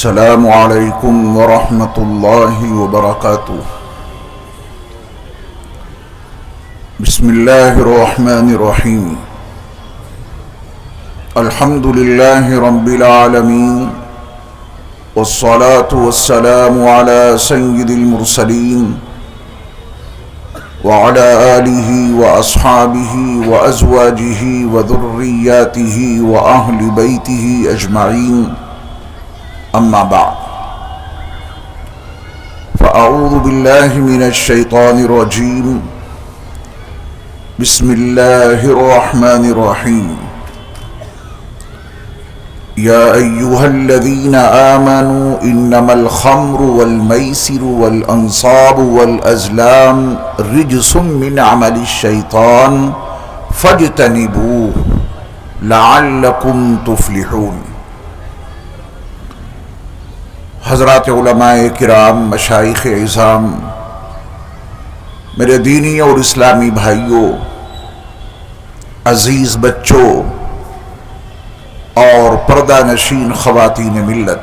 السلام علیکم ورحمۃ اللہ وبرکاتہ۔ بسم اللہ الرحمن الرحیم۔ الحمد للہ رب العالمین والصلاة والسلام علی سید المرسلین وعلى آلہ واصحابہ وازواجہ وذریاتہ واہل بیتہ اجمعین، اما بعد فاعوذ باللہ من الشیطان الرجیم، بسم اللہ الرحمن الرحیم۔ یا ایہا الذین آمنوا انما الخمر والمیسر والانصاب والازلام رجس من عمل الشیطان فاجتنبوہ لعلکم تفلحون۔ حضرات علماء کرام، مشائخ اعظام، میرے دینی اور اسلامی بھائیوں، عزیز بچوں اور پردہ نشین خواتین ملت،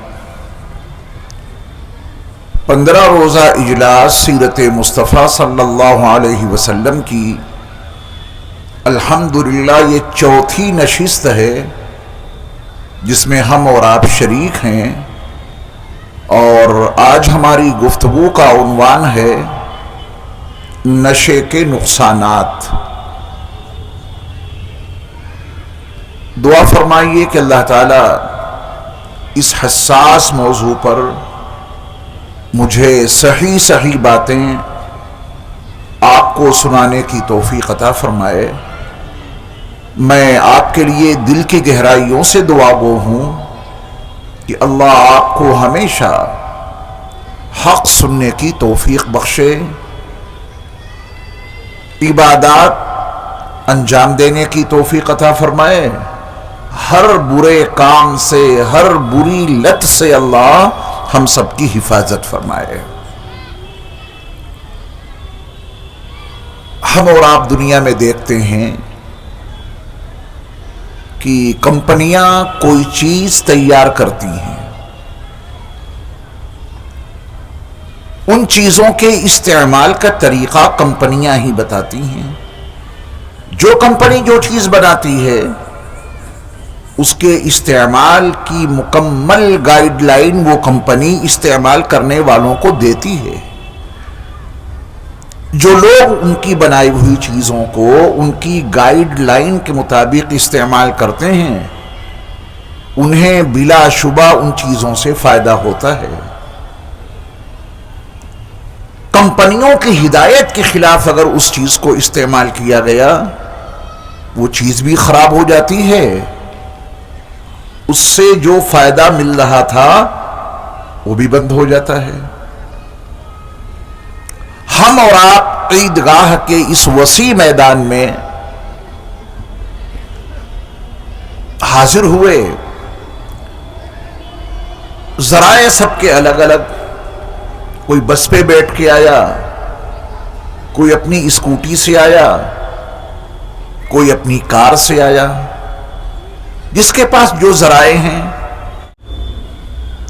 15 روزہ اجلاس سیرت مصطفیٰ صلی اللہ علیہ وسلم کی الحمدللہ یہ چوتھی نشست ہے جس میں ہم اور آپ شریک ہیں، اور آج ہماری گفتگو کا عنوان ہے نشے کے نقصانات۔ دعا فرمائیے کہ اللہ تعالیٰ اس حساس موضوع پر مجھے صحیح باتیں آپ کو سنانے کی توفیق عطا فرمائے۔ میں آپ کے لیے دل کی گہرائیوں سے دعا گو ہوں کہ اللہ آپ کو ہمیشہ حق سننے کی توفیق بخشے، عبادات انجام دینے کی توفیق عطا فرمائے، ہر برے کام سے، ہر بری لت سے اللہ ہم سب کی حفاظت فرمائے۔ ہم اور آپ دنیا میں دیکھتے ہیں کہ کمپنیاں کوئی چیز تیار کرتی ہیں، ان چیزوں کے استعمال کا طریقہ کمپنیاں ہی بتاتی ہیں۔ جو کمپنی جو چیز بناتی ہے اس کے استعمال کی مکمل گائیڈ لائن وہ کمپنی استعمال کرنے والوں کو دیتی ہے۔ جو لوگ ان کی بنائی ہوئی چیزوں کو ان کی گائیڈ لائن کے مطابق استعمال کرتے ہیں، انہیں بلا شبہ ان چیزوں سے فائدہ ہوتا ہے۔ کمپنیوں کی ہدایت کے خلاف اگر اس چیز کو استعمال کیا گیا وہ چیز بھی خراب ہو جاتی ہے، اس سے جو فائدہ مل رہا تھا وہ بھی بند ہو جاتا ہے۔ ہم اور آپ عیدگاہ کے اس وسیع میدان میں حاضر ہوئے، ذرائع سب کے الگ الگ، کوئی بس پہ بیٹھ کے آیا، کوئی اپنی اسکوٹی سے آیا، کوئی اپنی کار سے آیا، جس کے پاس جو ذرائع ہیں۔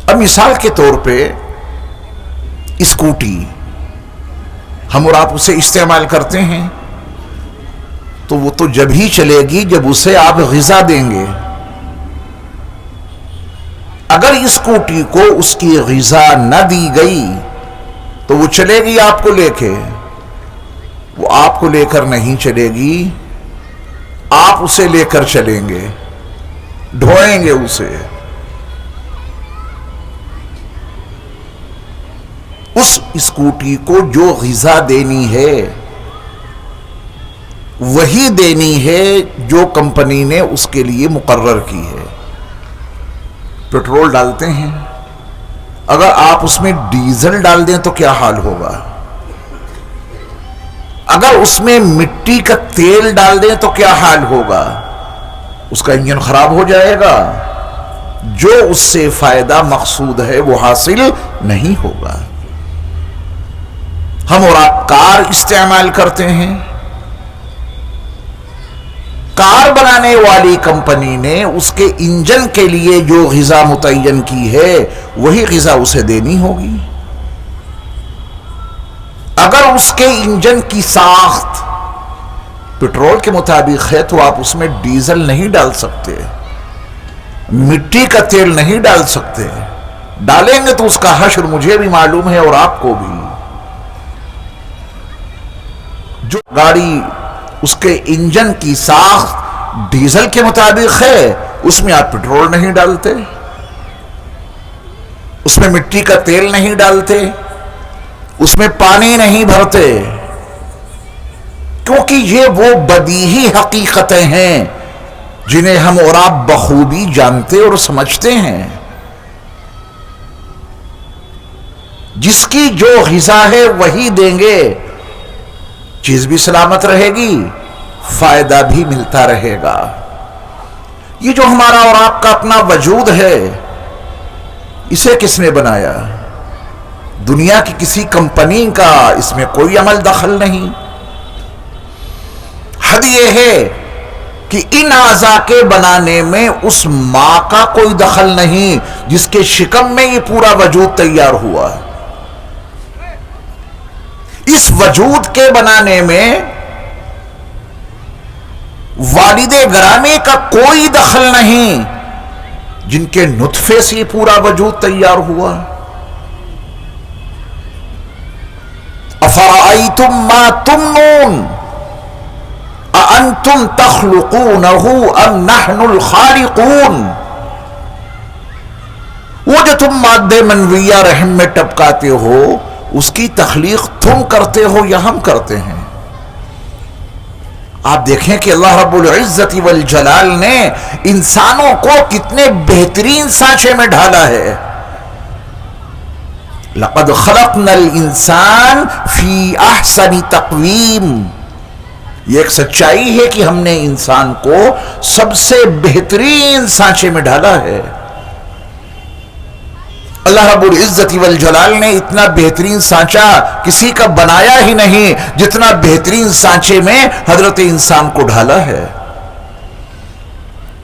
اب مثال کے طور پہ اسکوٹی، ہم اور آپ اسے استعمال کرتے ہیں تو وہ تو جب ہی چلے گی جب اسے آپ غذا دیں گے۔ اگر اسکوٹی کو اس کی غذا نہ دی گئی تو وہ چلے گی آپ کو لے کے، وہ آپ کو لے کر نہیں چلے گی، آپ اسے لے کر چلیں گے، ڈھوئیں گے اسے۔ اس اسکوٹی کو جو غذا دینی ہے وہی دینی ہے جو کمپنی نے اس کے لیے مقرر کی ہے۔ پیٹرول ڈالتے ہیں، اگر آپ اس میں ڈیزل ڈال دیں تو کیا حال ہوگا؟ اگر اس میں مٹی کا تیل ڈال دیں تو کیا حال ہوگا؟ اس کا انجن خراب ہو جائے گا، جو اس سے فائدہ مقصود ہے وہ حاصل نہیں ہوگا۔ ہم اور آپ کار استعمال کرتے ہیں، کار بنانے والی کمپنی نے اس کے انجن کے لیے جو غذا متعین کی ہے وہی غذا اسے دینی ہوگی. اگر اس کے انجن کی ساخت پٹرول کے مطابق ہے تو آپ اس میں ڈیزل نہیں ڈال سکتے، مٹی کا تیل نہیں ڈال سکتے. ڈالیں گے تو اس کا حشر مجھے بھی معلوم ہے اور آپ کو بھی. جو گاڑی اس کے انجن کی ساخت ڈیزل کے مطابق ہے اس میں آپ پٹرول نہیں ڈالتے، اس میں مٹی کا تیل نہیں ڈالتے، اس میں پانی نہیں بھرتے، کیونکہ یہ وہ بدیہی حقیقتیں ہیں جنہیں ہم اور آپ بخوبی جانتے اور سمجھتے ہیں. جس کی جو غذا ہے وہی دیں گے، چیز بھی سلامت رہے گی، فائدہ بھی ملتا رہے گا. یہ جو ہمارا اور آپ کا اپنا وجود ہے اسے کس نے بنایا؟ دنیا کی کسی کمپنی کا اس میں کوئی عمل دخل نہیں. حد یہ ہے کہ ان اعضاء کے بنانے میں اس ماں کا کوئی دخل نہیں جس کے شکم میں یہ پورا وجود تیار ہوا. اس وجود کے بنانے میں والد گرامی کا کوئی دخل نہیں جن کے نطفے سے یہ پورا وجود تیار ہوا. افرأیتم ما تمنون اانتم تخلقونہ ام نحن الخالقون. وہ جو تم مادہ منویہ رحم میں ٹپکاتے ہو اس کی تخلیق تم کرتے ہو یا ہم کرتے ہیں؟ آپ دیکھیں کہ اللہ رب العزت والجلال نے انسانوں کو کتنے بہترین سانچے میں ڈھالا ہے. لقد خلقنا الانسان فی احسن تقویم. یہ ایک سچائی ہے کہ ہم نے انسان کو سب سے بہترین سانچے میں ڈھالا ہے. اللہ رب العزت والجلال نے اتنا بہترین سانچہ کسی کا بنایا ہی نہیں جتنا بہترین سانچے میں حضرت انسان کو ڈھالا ہے.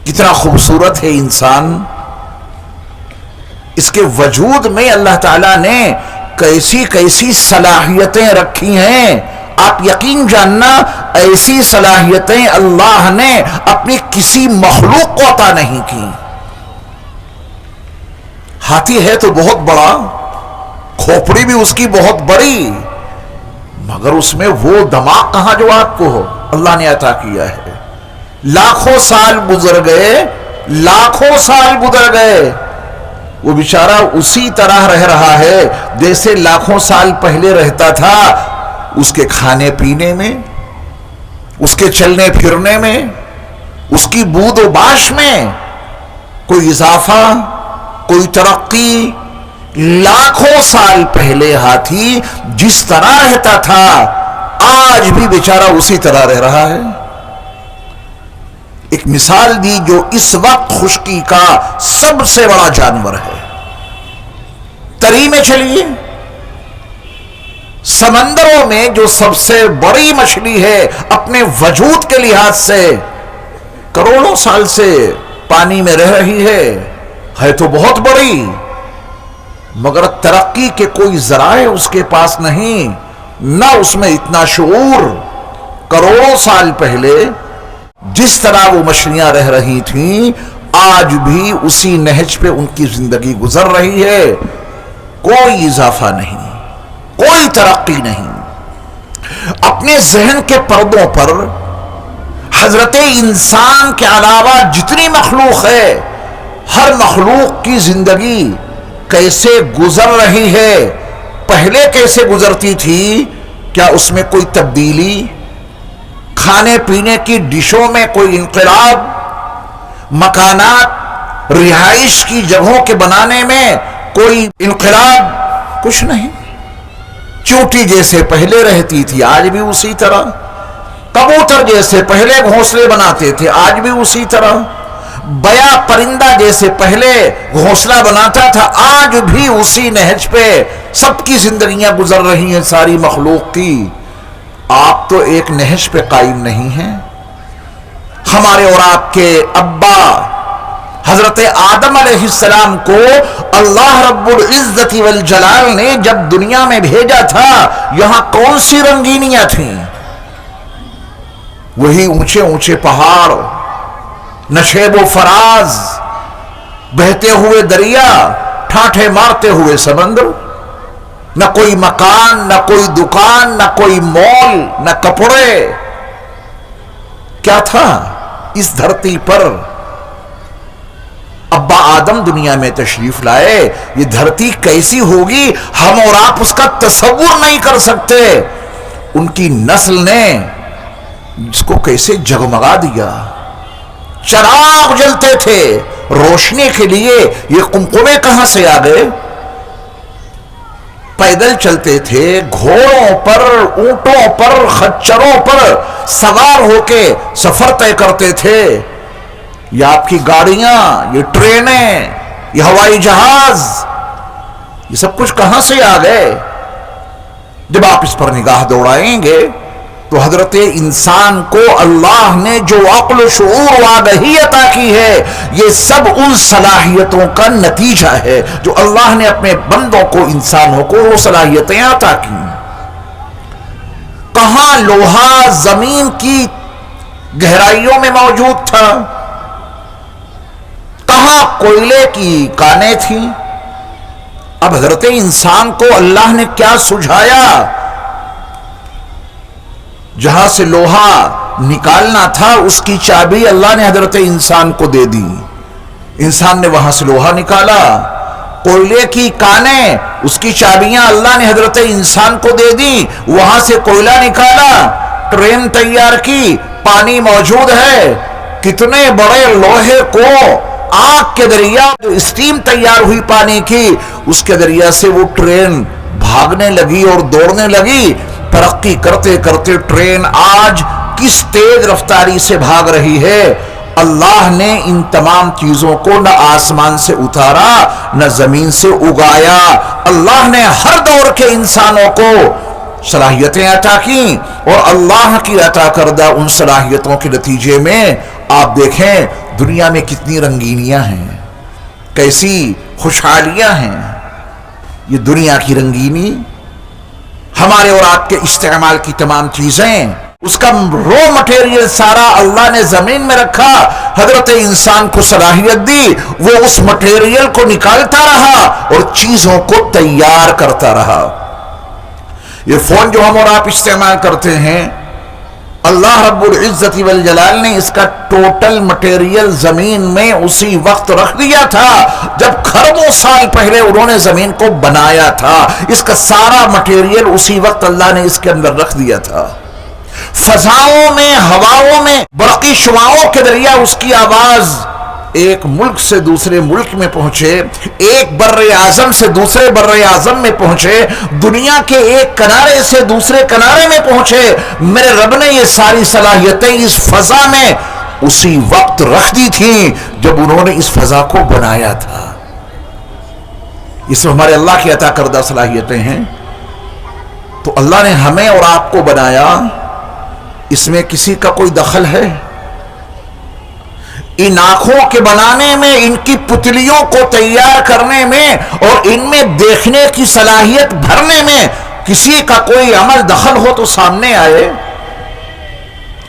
کتنا خوبصورت ہے انسان. اس کے وجود میں اللہ تعالیٰ نے کیسی کیسی صلاحیتیں رکھی ہیں. آپ یقین جاننا ایسی صلاحیتیں اللہ نے اپنی کسی مخلوق کو عطا نہیں کی. ہاتھی ہے تو بہت بڑا، کھوپڑی بھی اس کی بہت بڑی، مگر اس میں وہ دماغ کہاں جو آپ کو ہو؟ اللہ نے عطا کیا ہے. لاکھوں سال گزر گئے، لاکھوں سال گزر گئے، وہ بیچارہ اسی طرح رہ رہا ہے جیسے لاکھوں سال پہلے رہتا تھا. اس کے کھانے پینے میں، اس کے چلنے پھرنے میں، اس کی بود و باش میں کوئی اضافہ، کوئی ترقی. لاکھوں سال پہلے ہاتھی جس طرح رہتا تھا آج بھی بیچارہ اسی طرح رہ رہا ہے. ایک مثال دی جو اس وقت خشکی کا سب سے بڑا جانور ہے. تری میں چلیے، سمندروں میں جو سب سے بڑی مچھلی ہے اپنے وجود کے لحاظ سے کروڑوں سال سے پانی میں رہ رہی ہے تو بہت بڑی، مگر ترقی کے کوئی ذرائع اس کے پاس نہیں، نہ اس میں اتنا شعور. کروڑوں سال پہلے جس طرح وہ مچھلیاں رہ رہی تھیں آج بھی اسی نہج پہ ان کی زندگی گزر رہی ہے. کوئی اضافہ نہیں، کوئی ترقی نہیں. اپنے ذہن کے پردوں پر حضرت انسان کے علاوہ جتنی مخلوق ہے ہر مخلوق کی زندگی کیسے گزر رہی ہے، پہلے کیسے گزرتی تھی، کیا اس میں کوئی تبدیلی، کھانے پینے کی ڈشوں میں کوئی انقلاب، مکانات رہائش کی جگہوں کے بنانے میں کوئی انقلاب؟ کچھ نہیں. چونٹی جیسے پہلے رہتی تھی آج بھی اسی طرح، کبوتر جیسے پہلے گھونسلے بناتے تھے آج بھی اسی طرح، بیا پرندہ جیسے پہلے گھونسلہ بناتا تھا آج بھی اسی نہج پہ سب کی زندگیاں گزر رہی ہیں ساری مخلوق کی. آپ تو ایک نہج پہ قائم نہیں ہیں. ہمارے اور آپ کے ابا حضرت آدم علیہ السلام کو اللہ رب العزت والجلال نے جب دنیا میں بھیجا تھا، یہاں کون سی رنگینیاں تھیں؟ وہی اونچے اونچے پہاڑ، نشیب و فراز، بہتے ہوئے دریا، ٹھاٹھے مارتے ہوئے سمندر، نہ کوئی مکان، نہ کوئی دکان، نہ کوئی مال، نہ کپڑے. کیا تھا اس دھرتی پر؟ ابا آدم دنیا میں تشریف لائے. یہ دھرتی کیسی ہوگی ہم اور آپ اس کا تصور نہیں کر سکتے. ان کی نسل نے اس کو کیسے جگمگا دیا. چراغ جلتے تھے روشنی کے لیے، یہ قمقمے کہاں سے آ گئے؟ پیدل چلتے تھے، گھوڑوں پر، اونٹوں پر، خچروں پر سوار ہو کے سفر طے کرتے تھے. یہ آپ کی گاڑیاں، یہ ٹرینیں، یہ ہوائی جہاز، یہ سب کچھ کہاں سے آ گئے؟ جب آپ اس پر نگاہ دوڑائیں گے تو حضرت انسان کو اللہ نے جو عقل و شعور و آگہی عطا کی ہے، یہ سب ان صلاحیتوں کا نتیجہ ہے جو اللہ نے اپنے بندوں کو، انسانوں کو وہ صلاحیتیں عطا کی. کہاں لوہا زمین کی گہرائیوں میں موجود تھا، کہاں کوئلے کی کانیں تھیں. اب حضرت انسان کو اللہ نے کیا سجھایا؟ جہاں سے لوہا نکالنا تھا اس کی چابی اللہ نے حضرت انسان کو دے دی. انسان نے وہاں سے لوہا نکالا. کوئلے کی کانیں، اس کی چابیاں اللہ نے حضرت انسان کو دے دی، وہاں سے کوئلہ نکالا. ٹرین تیار کی، پانی موجود ہے. کتنے بڑے لوہے کو آگ کے ذریعہ جو اسٹیم تیار ہوئی پانی کی، اس کے ذریعہ سے وہ ٹرین بھاگنے لگی اور دوڑنے لگی. ترقی کرتے کرتے ٹرین آج کس تیز رفتاری سے بھاگ رہی ہے. اللہ نے ان تمام چیزوں کو نہ آسمان سے اتارا نہ زمین سے اگایا. اللہ نے ہر دور کے انسانوں کو صلاحیتیں عطا کی، اور اللہ کی عطا کردہ ان صلاحیتوں کے نتیجے میں آپ دیکھیں دنیا میں کتنی رنگینیاں ہیں، کیسی خوشحالیاں ہیں. یہ دنیا کی رنگینی، ہمارے اور آپ کے استعمال کی تمام چیزیں، اس کا رو مٹیریل سارا اللہ نے زمین میں رکھا. حضرت انسان کو صلاحیت دی، وہ اس مٹیریل کو نکالتا رہا اور چیزوں کو تیار کرتا رہا. یہ فون جو ہم اور آپ استعمال کرتے ہیں، اللہ رب العزت والجلال نے اس کا ٹوٹل مٹیریل زمین میں اسی وقت رکھ دیا تھا جب کھربوں سال پہلے انہوں نے زمین کو بنایا تھا. اس کا سارا مٹیریل اسی وقت اللہ نے اس کے اندر رکھ دیا تھا. فضاؤں میں، ہواؤں میں برقی شعاعوں کے ذریعہ اس کی آواز ایک ملک سے دوسرے ملک میں پہنچے، ایک بر اعظم سے دوسرے بر اعظم میں پہنچے، دنیا کے ایک کنارے سے دوسرے کنارے میں پہنچے. میرے رب نے یہ ساری صلاحیتیں اس فضا میں اسی وقت رکھ دی تھیں جب انہوں نے اس فضا کو بنایا تھا. اس میں ہمارے اللہ کی عطا کردہ صلاحیتیں ہیں. تو اللہ نے ہمیں اور آپ کو بنایا، اس میں کسی کا کوئی دخل ہے؟ ان آنکھوں کے بنانے میں، ان کی پتلیوں کو تیار کرنے میں اور ان میں دیکھنے کی صلاحیت بھرنے میں کسی کا کوئی عمل دخل ہو تو سامنے آئے.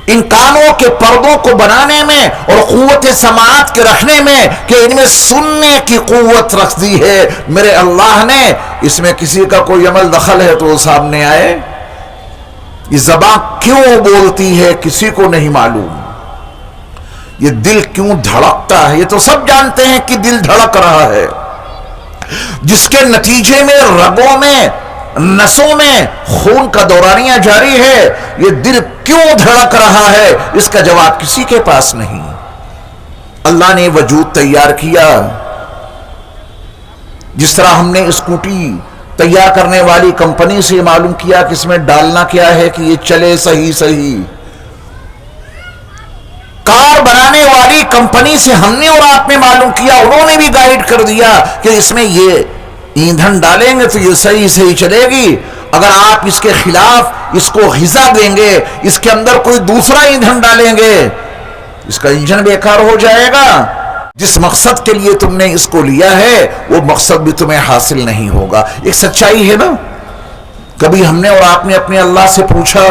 ان کانوں کے پردوں کو بنانے میں اور قوت سماعت کے رکھنے میں کہ ان میں سننے کی قوت رکھ دی ہے میرے اللہ نے، اس میں کسی کا کوئی عمل دخل ہے تو سامنے آئے. یہ زبان کیوں بولتی ہے کسی کو نہیں معلوم. یہ دل کیوں دھڑکتا ہے یہ تو سب جانتے ہیں کہ دل دھڑک رہا ہے، جس کے نتیجے میں رگوں میں، نسوں میں خون کا دورانیہ جاری ہے. یہ دل کیوں دھڑک رہا ہے اس کا جواب کسی کے پاس نہیں. اللہ نے وجود تیار کیا. جس طرح ہم نے اسکوٹی تیار کرنے والی کمپنی سے معلوم کیا کہ اس میں ڈالنا کیا ہے کہ یہ چلے صحیح. کار بنانے والی کمپنی سے ہم نے اور آپ نے معلوم کیا، انہوں نے بھی گائیڈ کر دیا کہ اس میں یہ ایندھن ڈالیں گے تو یہ صحیح چلے گی. اگر آپ اس کے خلاف اس کو غذا دیں گے، اس کے اندر کوئی دوسرا ایندھن ڈالیں گے، اس کا انجن بیکار ہو جائے گا، جس مقصد کے لیے تم نے اس کو لیا ہے وہ مقصد بھی تمہیں حاصل نہیں ہوگا۔ ایک سچائی ہے نا، کبھی ہم نے اور آپ نے اپنے اللہ سے پوچھا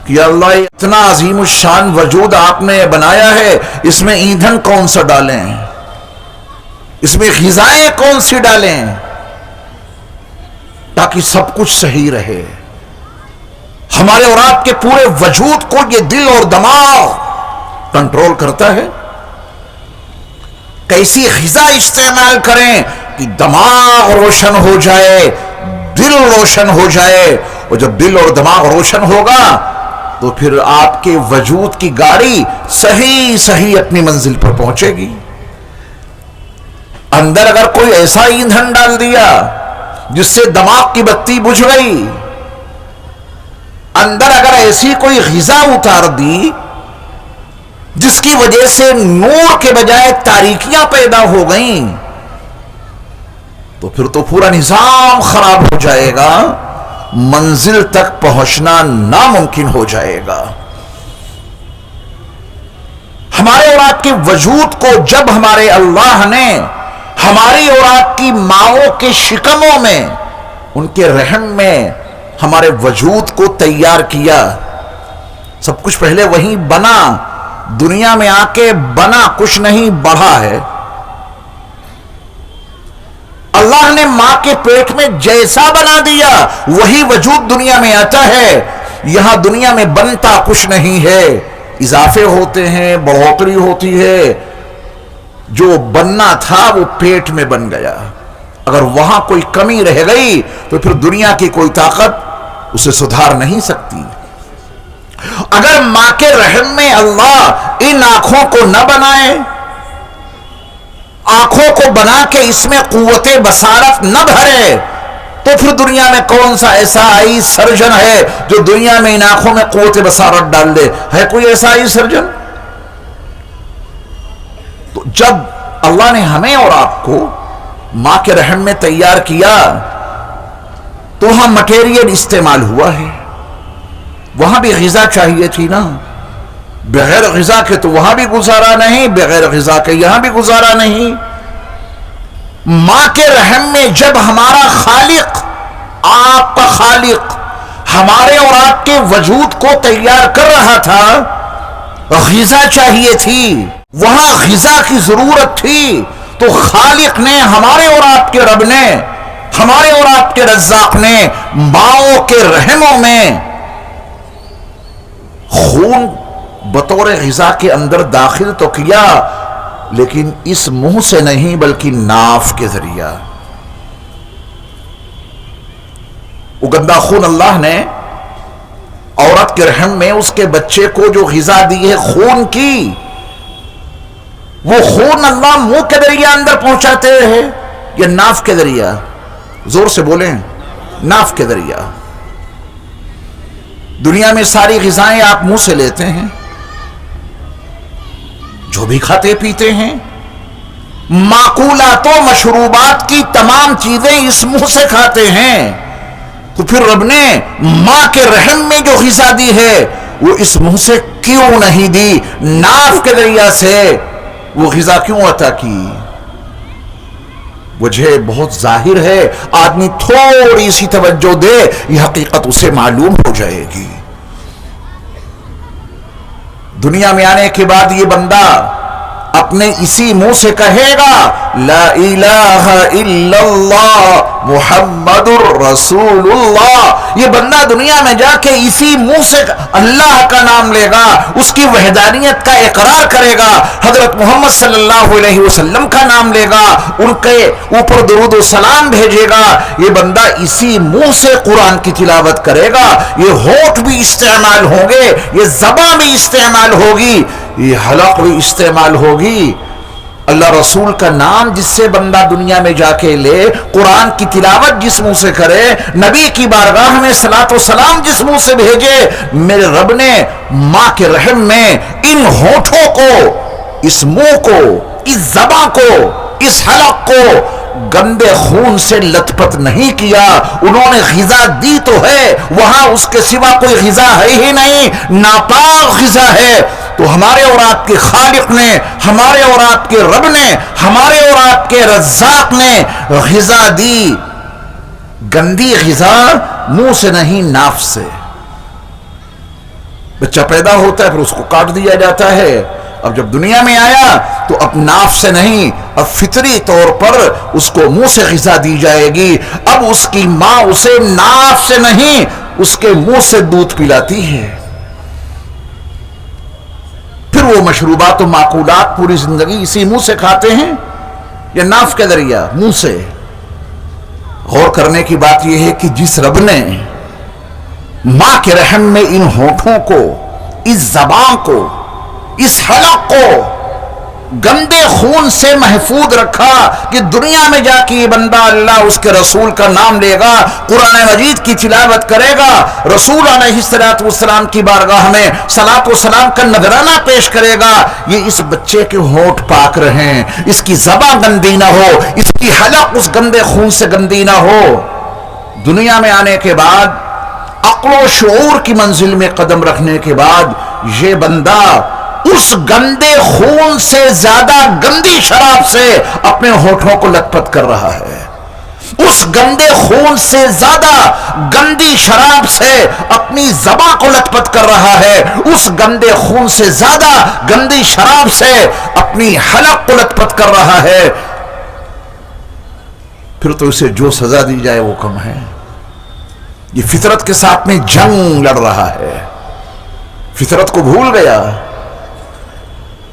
کہ اللہ اتنا عظیم الشان وجود آپ نے بنایا ہے، اس میں ایندھن کون سا ڈالیں، اس میں غذائیں کون سی ڈالیں تاکہ سب کچھ صحیح رہے؟ ہمارے اور آپ کے پورے وجود کو یہ دل اور دماغ کنٹرول کرتا ہے۔ کیسی غذا استعمال کریں کہ دماغ روشن ہو جائے، دل روشن ہو جائے، اور جب دل اور دماغ روشن ہوگا تو پھر آپ کے وجود کی گاڑی صحیح اپنی منزل پر پہنچے گی۔ اندر اگر کوئی ایسا ایندھن ڈال دیا جس سے دماغ کی بتی بجھ گئی، اندر اگر ایسی کوئی غذا اتار دی جس کی وجہ سے نور کے بجائے تاریکیاں پیدا ہو گئیں، تو پھر تو پورا نظام خراب ہو جائے گا، منزل تک پہنچنا ناممکن ہو جائے گا۔ ہمارے اور آپ کے وجود کو جب ہمارے اللہ نے ہماری اور آپ کی ماؤں کے شکموں میں، ان کے رحم میں ہمارے وجود کو تیار کیا، سب کچھ پہلے وہیں بنا، دنیا میں آ کے بنا، کچھ نہیں بڑھا ہے۔ اللہ نے ماں کے پیٹ میں جیسا بنا دیا وہی وجود دنیا میں آتا ہے۔ یہاں دنیا میں بنتا کچھ نہیں ہے، اضافے ہوتے ہیں، بڑھوتری ہوتی ہے، جو بننا تھا وہ پیٹ میں بن گیا۔ اگر وہاں کوئی کمی رہ گئی تو پھر دنیا کی کوئی طاقت اسے سدھار نہیں سکتی۔ اگر ماں کے رحم میں اللہ ان آنکھوں کو نہ بنائے، آنکھوں کو بنا کے اس میں قوت بصارت نہ بھرے، تو پھر دنیا میں کون سا ایسا آئی سرجن ہے جو دنیا میں ان آنکھوں میں قوت بصارت ڈال دے؟ ہے کوئی ایسا آئی سرجن؟ تو جب اللہ نے ہمیں اور آپ کو ماں کے رحم میں تیار کیا تو وہاں مٹیریل استعمال ہوا ہے، وہاں بھی غذا چاہیے تھی نا، بغیر غذا کے تو وہاں بھی گزارا نہیں، بغیر غذا کے یہاں بھی گزارا نہیں۔ ماں کے رحم میں جب ہمارا خالق، آپ کا خالق، ہمارے اور آپ کے وجود کو تیار کر رہا تھا، غذا چاہیے تھی، وہاں غذا کی ضرورت تھی، تو خالق نے، ہمارے اور آپ کے رب نے، ہمارے اور آپ کے رزاق نے ماؤں کے رحموں میں خون بطور غذا کے اندر داخل تو کیا، لیکن اس منہ سے نہیں بلکہ ناف کے ذریعہ۔ وہ گندا خون اللہ نے عورت کے رحم میں اس کے بچے کو جو غذا دی ہے خون کی، وہ خون اللہ منہ کے ذریعہ اندر پہنچاتے ہیں یا ناف کے ذریعہ؟ زور سے بولیں، ناف کے ذریعہ۔ دنیا میں ساری غذائیں آپ منہ سے لیتے ہیں، جو بھی کھاتے پیتے ہیں، معقولات و مشروبات کی تمام چیزیں اس منہ سے کھاتے ہیں، تو پھر رب نے ماں کے رحم میں جو غذا دی ہے وہ اس منہ سے کیوں نہیں دی، ناف کے ذریعہ سے وہ غذا کیوں عطا کی؟ وجہ بہت ظاہر ہے، آدمی تھوڑی سی توجہ دے یہ حقیقت اسے معلوم ہو جائے گی۔ دنیا میں آنے کے بعد یہ بندہ اپنے اسی منہ سے کہے گا لا الہ الا اللہ محمد الرسول اللہ۔ یہ بندہ دنیا میں جا کے اسی منہ سے اللہ کا نام لے گا، اس کی وحدانیت کا اقرار کرے گا، حضرت محمد صلی اللہ علیہ وسلم کا نام لے گا، ان کے اوپر درود و سلام بھیجے گا۔ یہ بندہ اسی منہ سے قرآن کی تلاوت کرے گا، یہ ہونٹ بھی استعمال ہوں گے، یہ زبان بھی استعمال ہوگی، یہ حلق بھی استعمال ہوگی۔ اللہ رسول کا نام جس سے بندہ دنیا میں جا کے لے، قرآن کی تلاوت جس منہ سے کرے، نبی کی بارگاہ میں صلاۃ و سلام جس منہ سے بھیجے، میرے رب نے ماں کے رحم میں ان ہونٹوں کو، اس منہ کو، اس زبان کو، اس حلق کو گندے خون سے لت پت نہیں کیا۔ انہوں نے غذا دی تو ہے، وہاں اس کے سوا کوئی غذا ہے ہی نہیں، ناپاک غذا ہے، تو ہمارے اور آپ کے خالق نے، ہمارے اور آپ کے رب نے، ہمارے اور آپ کے رزاق نے غذا دی، گندی غذا منہ سے نہیں ناف سے۔ بچہ پیدا ہوتا ہے پھر اس کو کاٹ دیا جاتا ہے، اب جب دنیا میں آیا تو اب ناف سے نہیں، اب فطری طور پر اس کو منہ سے غذا دی جائے گی۔ اب اس کی ماں اسے ناف سے نہیں، اس کے منہ سے دودھ پلاتی ہے۔ پھر وہ مشروبات و معقولات پوری زندگی اسی منہ سے کھاتے ہیں یا ناف کے ذریعہ؟ منہ سے۔ غور کرنے کی بات یہ ہے کہ جس رب نے ماں کے رحم میں ان ہونٹوں کو، اس زبان کو، اس حلق کو گندے خون سے محفوظ رکھا کہ دنیا میں جا کے یہ بندہ اللہ اس کے رسول کا نام لے گا، قرآن مجید کی تلاوت کرے گا، رسول علیہ السلام کی بارگاہ میں صلاۃ و سلام کا نذرانہ پیش کرے گا، یہ اس بچے کے ہونٹ پاک رہیں، اس کی زبان گندی نہ ہو، اس کی حلق اس گندے خون سے گندی نہ ہو۔ دنیا میں آنے کے بعد، عقل و شعور کی منزل میں قدم رکھنے کے بعد، یہ بندہ اس گندے خون سے زیادہ گندی شراب سے اپنے ہونٹوں کو لت پت کر رہا ہے، اس گندے خون سے زیادہ گندی شراب سے اپنی زبان کو لت پت کر رہا ہے، اس گندے خون سے زیادہ گندی شراب سے اپنی حلق کو لت پت کر رہا ہے۔ پھر تو اسے جو سزا دی جائے وہ کم ہے۔ یہ فطرت کے ساتھ میں جنگ لڑ رہا ہے، فطرت کو بھول گیا،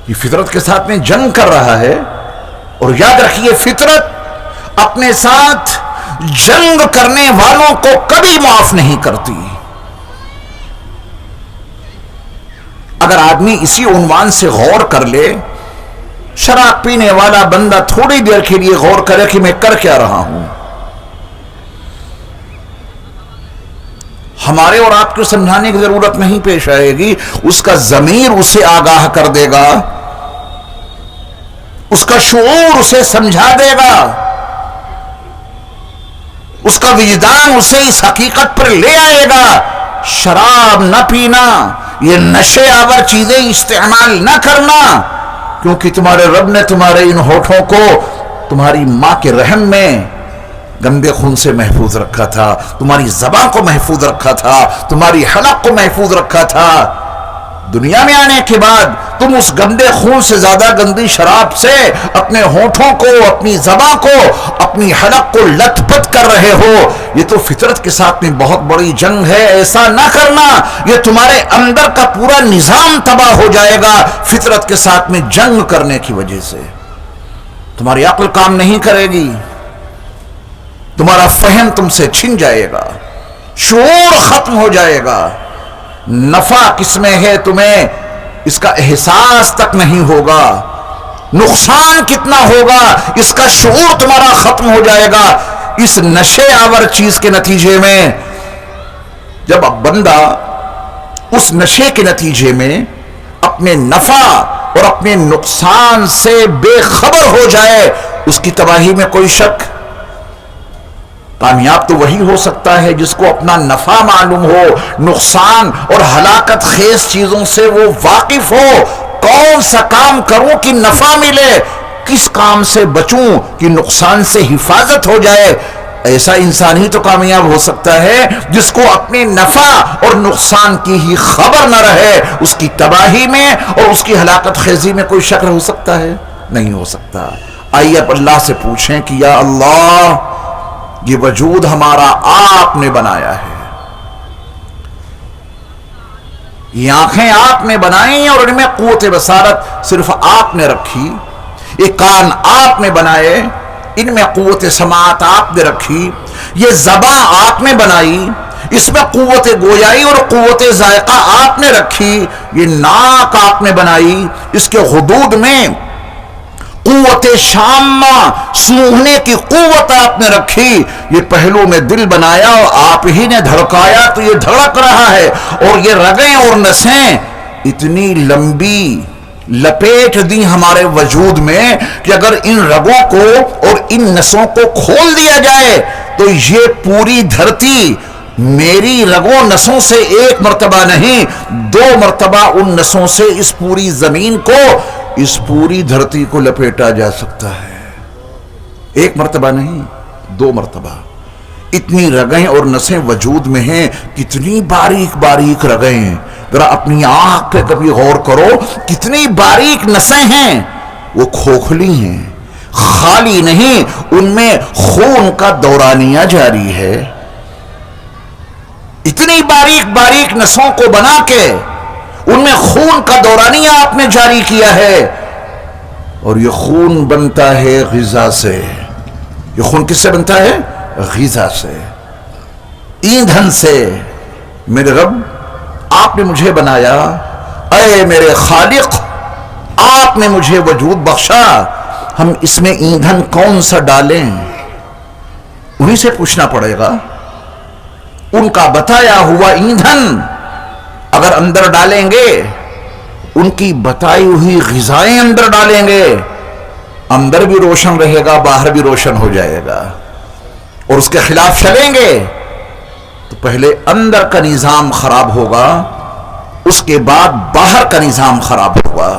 یہ فطرت کے ساتھ میں جنگ کر رہا ہے۔ اور یاد رکھیے، فطرت اپنے ساتھ جنگ کرنے والوں کو کبھی معاف نہیں کرتی۔ اگر آدمی اسی عنوان سے غور کر لے، شراب پینے والا بندہ تھوڑی دیر کے لیے غور کرے کہ میں کر کیا رہا ہوں، ہمارے اور آپ کو سمجھانے کی ضرورت نہیں پیش آئے گی، اس کا ضمیر اسے آگاہ کر دے گا، اس کا شعور اسے سمجھا دے گا، اس کا وجدان اسے اس حقیقت پر لے آئے گا، شراب نہ پینا، یہ نشے آور چیزیں استعمال نہ کرنا، کیونکہ تمہارے رب نے تمہارے ان ہونٹوں کو تمہاری ماں کے رحم میں گندے خون سے محفوظ رکھا تھا، تمہاری زبان کو محفوظ رکھا تھا، تمہاری حلق کو محفوظ رکھا تھا۔ دنیا میں آنے کے بعد تم اس گندے خون سے زیادہ گندی شراب سے اپنے ہونٹوں کو، اپنی زبان کو، اپنی حلق کو لت پت کر رہے ہو۔ یہ تو فطرت کے ساتھ میں بہت بڑی جنگ ہے، ایسا نہ کرنا، یہ تمہارے اندر کا پورا نظام تباہ ہو جائے گا۔ فطرت کے ساتھ میں جنگ کرنے کی وجہ سے تمہاری عقل کام نہیں کرے گی، تمہارا فہم تم سے چھن جائے گا، شعور ختم ہو جائے گا، نفع کس میں ہے تمہیں اس کا احساس تک نہیں ہوگا، نقصان کتنا ہوگا اس کا شعور تمہارا ختم ہو جائے گا۔ اس نشے آور چیز کے نتیجے میں جب بندہ اس نشے کے نتیجے میں اپنے نفع اور اپنے نقصان سے بے خبر ہو جائے، اس کی تباہی میں کوئی شک۔ کامیاب تو وہی ہو سکتا ہے جس کو اپنا نفع معلوم ہو، نقصان اور ہلاکت خیز چیزوں سے وہ واقف ہو، کون سا کام کروں کہ نفع ملے، کس کام سے بچوں کہ نقصان سے حفاظت ہو جائے۔ ایسا انسان ہی تو کامیاب ہو سکتا ہے جس کو اپنے نفع اور نقصان کی ہی خبر نہ رہے، اس کی تباہی میں اور اس کی ہلاکت خیزی میں کوئی شک ہو سکتا ہے؟ نہیں ہو سکتا۔ آئیے اب اللہ سے پوچھیں کہ یا اللہ، یہ وجود ہمارا آپ نے بنایا ہے، یہ آنکھیں آپ نے بنائی اور ان میں قوت بصارت صرف آپ نے رکھی، یہ کان آپ نے بنائے، ان میں قوت سماعت آپ نے رکھی، یہ زبان آپ نے بنائی، اس میں قوت گویائی اور قوت ذائقہ آپ نے رکھی، یہ ناک آپ نے بنائی، اس کے حدود میں قوت شامہ سونگھنے کی قوت آپ نے رکھی، یہ پہلو میں دل بنایا اور آپ ہی نے دھڑکایا تو یہ دھڑک رہا ہے، اور یہ رگیں اور نسیں اتنی لمبی لپیٹ دی ہمارے وجود میں کہ اگر ان رگوں کو اور ان نسوں کو کھول دیا جائے تو یہ پوری دھرتی میری رگوں نسوں سے ایک مرتبہ نہیں 2 مرتبہ ان نسوں سے اس پوری زمین کو، اس پوری دھرتی کو لپیٹا جا سکتا ہے. ایک مرتبہ نہیں 2 مرتبہ. اتنی رگیں اور نسیں وجود میں ہیں. کتنی باریک باریک رگیں، ذرا اپنی آنکھ پہ کبھی غور کرو، کتنی باریک نسیں ہیں. وہ کھوکھلی ہیں، خالی نہیں، ان میں خون کا دورانیہ جاری ہے. اتنی باریک باریک نسوں کو بنا کے ان میں خون کا دورانیہ آپ نے جاری کیا ہے. اور یہ خون بنتا ہے غذا سے. یہ خون کس سے بنتا ہے؟ غذا سے، ایندھن سے. میرے رب آپ نے مجھے بنایا، اے میرے خالق آپ نے مجھے وجود بخشا، ہم اس میں ایندھن کون سا ڈالیں؟ انہی سے پوچھنا پڑے گا. ان کا بتایا ہوا ایندھن اگر اندر ڈالیں گے، ان کی بتائی ہوئی غذائیں اندر ڈالیں گے، اندر بھی روشن رہے گا، باہر بھی روشن ہو جائے گا. اور اس کے خلاف چلیں گے تو پہلے اندر کا نظام خراب ہوگا، اس کے بعد باہر کا نظام خراب ہوگا.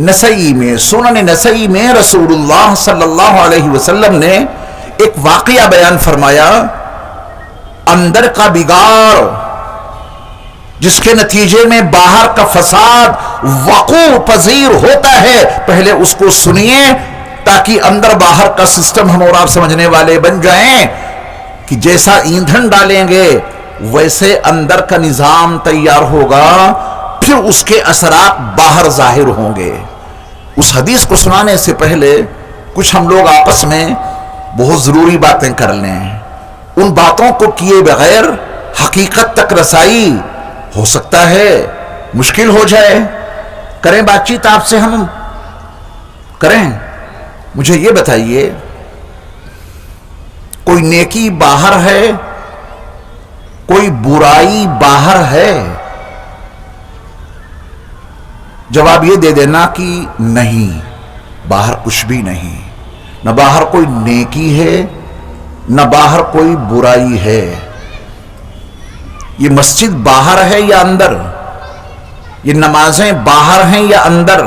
نسائی میں، سنن نسائی میں رسول اللہ صلی اللہ علیہ وسلم نے ایک واقعہ بیان فرمایا. اندر کا بگاڑ جس کے نتیجے میں باہر کا فساد وقوع پذیر ہوتا ہے، پہلے اس کو سنیے تاکہ اندر باہر کا سسٹم ہم اور آپ سمجھنے والے بن جائیں کہ جیسا ایندھن ڈالیں گے ویسے اندر کا نظام تیار ہوگا، پھر اس کے اثرات باہر ظاہر ہوں گے. اس حدیث کو سنانے سے پہلے کچھ ہم لوگ آپس میں بہت ضروری باتیں کر لیں. ان باتوں کو کیے بغیر حقیقت تک رسائی ہو سکتا ہے مشکل ہو جائے. کریں بات چیت آپ سے، ہم کریں. مجھے یہ بتائیے، کوئی نیکی باہر ہے، کوئی برائی باہر ہے؟ جواب یہ دے دینا کہ نہیں، باہر کچھ بھی نہیں. نہ باہر کوئی نیکی ہے، نہ باہر کوئی برائی ہے. یہ مسجد باہر ہے یا اندر؟ یہ نمازیں باہر ہیں یا اندر؟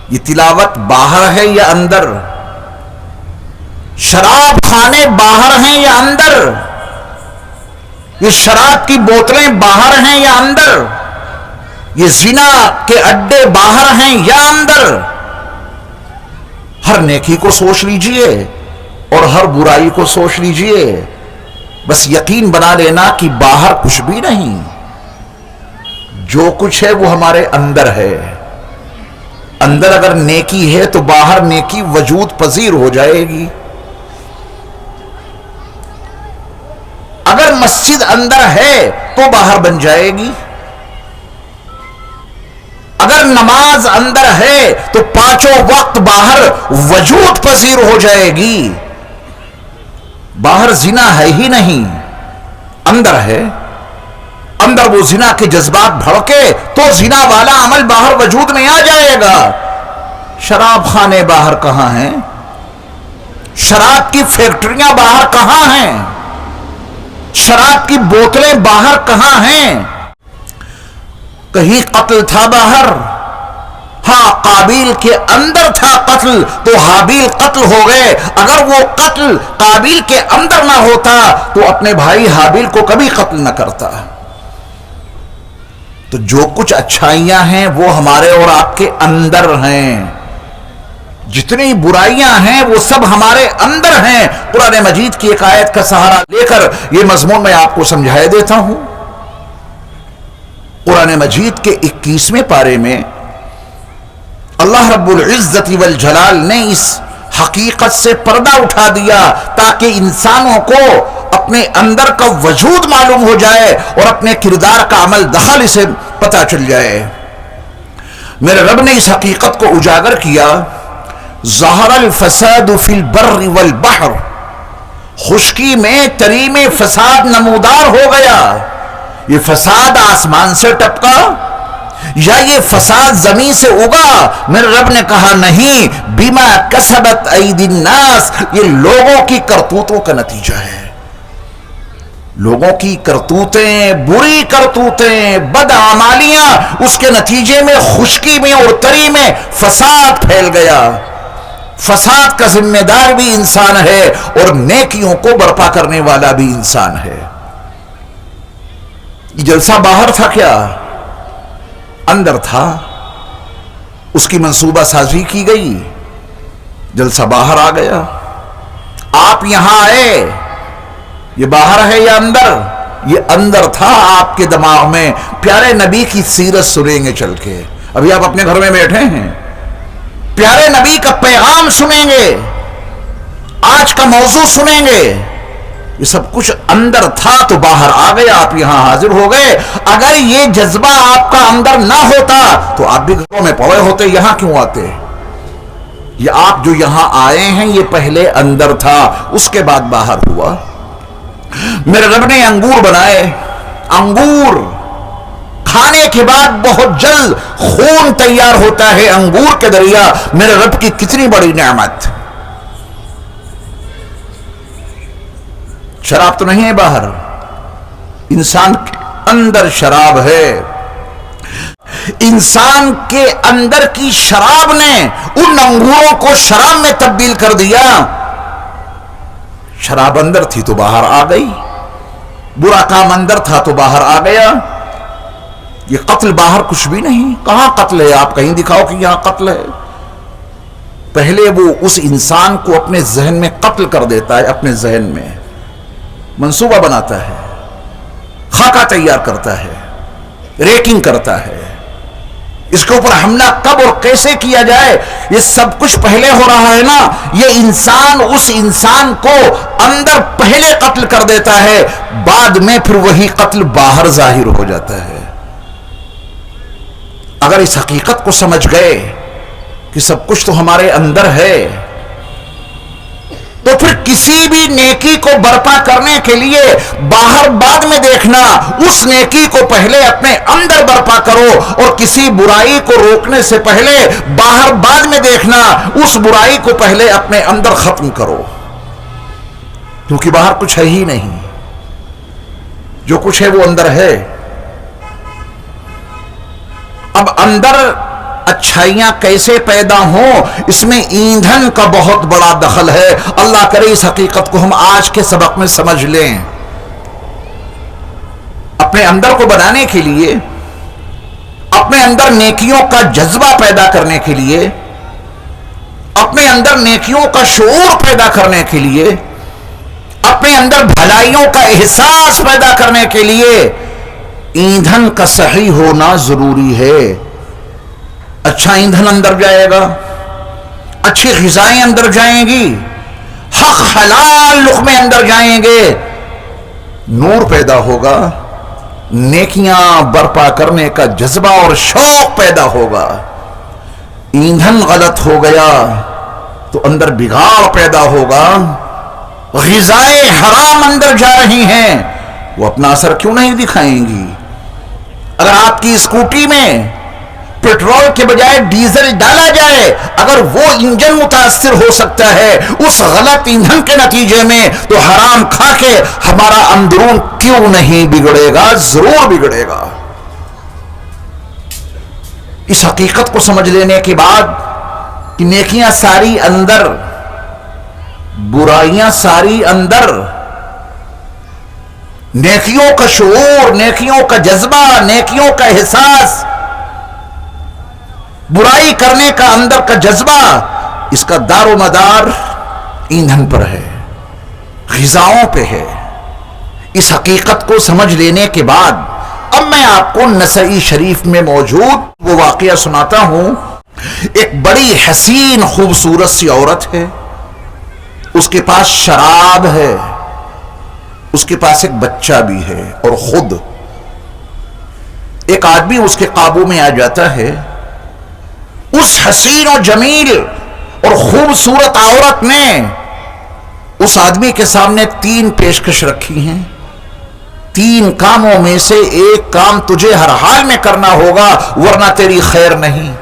یہ تلاوت باہر ہے یا اندر؟ شراب خانے باہر ہیں یا اندر؟ یہ شراب کی بوتلیں باہر ہیں یا اندر؟ یہ زنا کے اڈے باہر ہیں یا اندر؟ ہر نیکی کو سوچ لیجئے اور ہر برائی کو سوچ لیجئے. بس یقین بنا لینا کہ باہر کچھ بھی نہیں، جو کچھ ہے وہ ہمارے اندر ہے. اندر اگر نیکی ہے تو باہر نیکی وجود پذیر ہو جائے گی. اگر مسجد اندر ہے تو باہر بن جائے گی. اگر نماز اندر ہے تو 5 وقت باہر وجود پذیر ہو جائے گی. باہر زنا ہے ہی نہیں، اندر ہے. اندر وہ زنا کے جذبات بھڑکے تو زنا والا عمل باہر وجود میں آ جائے گا. شراب خانے باہر کہاں ہیں؟ شراب کی فیکٹریاں باہر کہاں ہیں؟ شراب کی بوتلیں باہر کہاں ہیں؟ کہیں قتل تھا باہر؟ ہاں، قابیل کے اندر تھا قتل تو حابیل قتل ہو گئے. اگر وہ قتل قابیل کے اندر نہ ہوتا تو اپنے بھائی حابیل کو کبھی قتل نہ کرتا. تو جو کچھ اچھائیاں ہیں وہ ہمارے اور آپ کے اندر ہیں، جتنی برائیاں ہیں وہ سب ہمارے اندر ہیں. قرآن مجید کی ایک آیت کا سہارا لے کر یہ مضمون میں آپ کو سمجھائے دیتا ہوں. قرآن مجید کے 21ویں پارے میں اللہ رب العزت والجلال نے اس حقیقت سے پردہ اٹھا دیا تاکہ انسانوں کو اپنے اندر کا وجود معلوم ہو جائے اور اپنے کردار کا عمل دخل سے پتہ چل جائے. میرے رب نے اس حقیقت کو اجاگر کیا. ظہر الفساد فی البر والبحر، خشکی میں تریم فساد نمودار ہو گیا. یہ فساد آسمان سے ٹپکا یا یہ فساد زمین سے اگا؟ میرے رب نے کہا نہیں، بما کسبت ایدی الناس، یہ لوگوں کی کرتوتوں کا نتیجہ ہے. لوگوں کی کرتوتیں، بری کرتوتیں، بدعمالیاں، اس کے نتیجے میں خشکی میں اور تری میں فساد پھیل گیا۔ فساد کا ذمہ دار بھی انسان ہے اور نیکیوں کو برپا کرنے والا بھی انسان ہے۔ یہ جلسہ باہر تھا کیا؟ اندر تھا۔ اس کی منصوبہ سازی کی گئی، جلسہ باہر آ گیا۔ آپ یہاں آئے، یہ باہر ہے یا اندر؟ یہ اندر تھا آپ کے دماغ میں۔ پیارے نبی کی سیرت سنیں گے چل کے، ابھی آپ اپنے گھر میں بیٹھے ہیں، پیارے نبی کا پیغام سنیں گے، آج کا موضوع سنیں گے، یہ سب کچھ اندر تھا تو باہر آ گیا، آپ یہاں حاضر ہو گئے۔ اگر یہ جذبہ آپ کا اندر نہ ہوتا تو آپ بھی گھروں میں پڑے ہوتے، یہاں کیوں آتے؟ یہ آپ جو یہاں آئے ہیں یہ پہلے اندر تھا، اس کے بعد باہر ہوا۔ میرے رب نے انگور بنائے، انگور کھانے کے بعد بہت جلد خون تیار ہوتا ہے انگور کے ذریعہ۔ میرے رب کی کتنی بڑی نعمت۔ شراب تو نہیں ہے باہر، انسان کے اندر شراب ہے۔ انسان کے اندر کی شراب نے ان انگوروں کو شراب میں تبدیل کر دیا۔ شراب اندر تھی تو باہر آ گئی، برا کام اندر تھا تو باہر آ گیا۔ یہ قتل باہر کچھ بھی نہیں، کہاں قتل ہے؟ آپ کہیں دکھاؤ کہ یہاں قتل ہے۔ پہلے وہ اس انسان کو اپنے ذہن میں قتل کر دیتا ہے، اپنے ذہن میں منصوبہ بناتا ہے، خاکہ تیار کرتا ہے، ریکنگ کرتا ہے، اس کے اوپر حملہ کب اور کیسے کیا جائے، یہ سب کچھ پہلے ہو رہا ہے نا۔ یہ انسان اس انسان کو اندر پہلے قتل کر دیتا ہے، بعد میں پھر وہی قتل باہر ظاہر ہو جاتا ہے۔ اگر اس حقیقت کو سمجھ گئے کہ سب کچھ تو ہمارے اندر ہے، تو پھر کسی بھی نیکی کو برپا کرنے کے لیے باہر بعد میں دیکھنا، اس نیکی کو پہلے اپنے اندر برپا کرو، اور کسی برائی کو روکنے سے پہلے باہر بعد میں دیکھنا، اس برائی کو پہلے اپنے اندر ختم کرو، کیونکہ باہر کچھ ہے ہی نہیں، جو کچھ ہے وہ اندر ہے۔ اب اندر اچھائیاں کیسے پیدا ہوں، اس میں ایندھن کا بہت بڑا دخل ہے۔ اللہ کرے اس حقیقت کو ہم آج کے سبق میں سمجھ لیں۔ اپنے اندر کو بنانے کے لیے، اپنے اندر نیکیوں کا جذبہ پیدا کرنے کے لیے، اپنے اندر نیکیوں کا شعور پیدا کرنے کے لیے، اپنے اندر بھلائیوں کا احساس پیدا کرنے کے لیے ایندھن کا صحیح ہونا ضروری ہے۔ اچھا ایندھن اندر جائے گا، اچھی غذائیں اندر جائیں گی، حق حلال لقمے اندر جائیں گے، نور پیدا ہوگا، نیکیاں برپا کرنے کا جذبہ اور شوق پیدا ہوگا۔ ایندھن غلط ہو گیا تو اندر بگاڑ پیدا ہوگا۔ غذائیں حرام اندر جا رہی ہیں، وہ اپنا اثر کیوں نہیں دکھائیں گی؟ اگر آپ کی اسکوٹی میں پیٹرول کے بجائے ڈیزل ڈالا جائے، اگر وہ انجن متاثر ہو سکتا ہے اس غلط ایندھن کے نتیجے میں، تو حرام کھا کے ہمارا اندرون کیوں نہیں بگڑے گا؟ ضرور بگڑے گا۔ اس حقیقت کو سمجھ لینے کے بعد کہ نیکیاں ساری اندر، برائیاں ساری اندر، نیکیوں کا شعور، نیکیوں کا جذبہ، نیکیوں کا احساس، برائی کرنے کا اندر کا جذبہ، اس کا دار و مدار ایندھن پر ہے، غذاؤں پہ ہے۔ اس حقیقت کو سمجھ لینے کے بعد اب میں آپ کو نسائی شریف میں موجود وہ واقعہ سناتا ہوں۔ ایک بڑی حسین خوبصورت سی عورت ہے، اس کے پاس شراب ہے، اس کے پاس ایک بچہ بھی ہے، اور خود ایک آدمی اس کے قابو میں آ جاتا ہے۔ اس حسین و جمیل اور خوبصورت عورت نے اس آدمی کے سامنے 3 پیشکش رکھی ہیں۔ 3 کاموں میں سے ایک کام تجھے ہر حال میں کرنا ہوگا ورنہ تیری خیر نہیں۔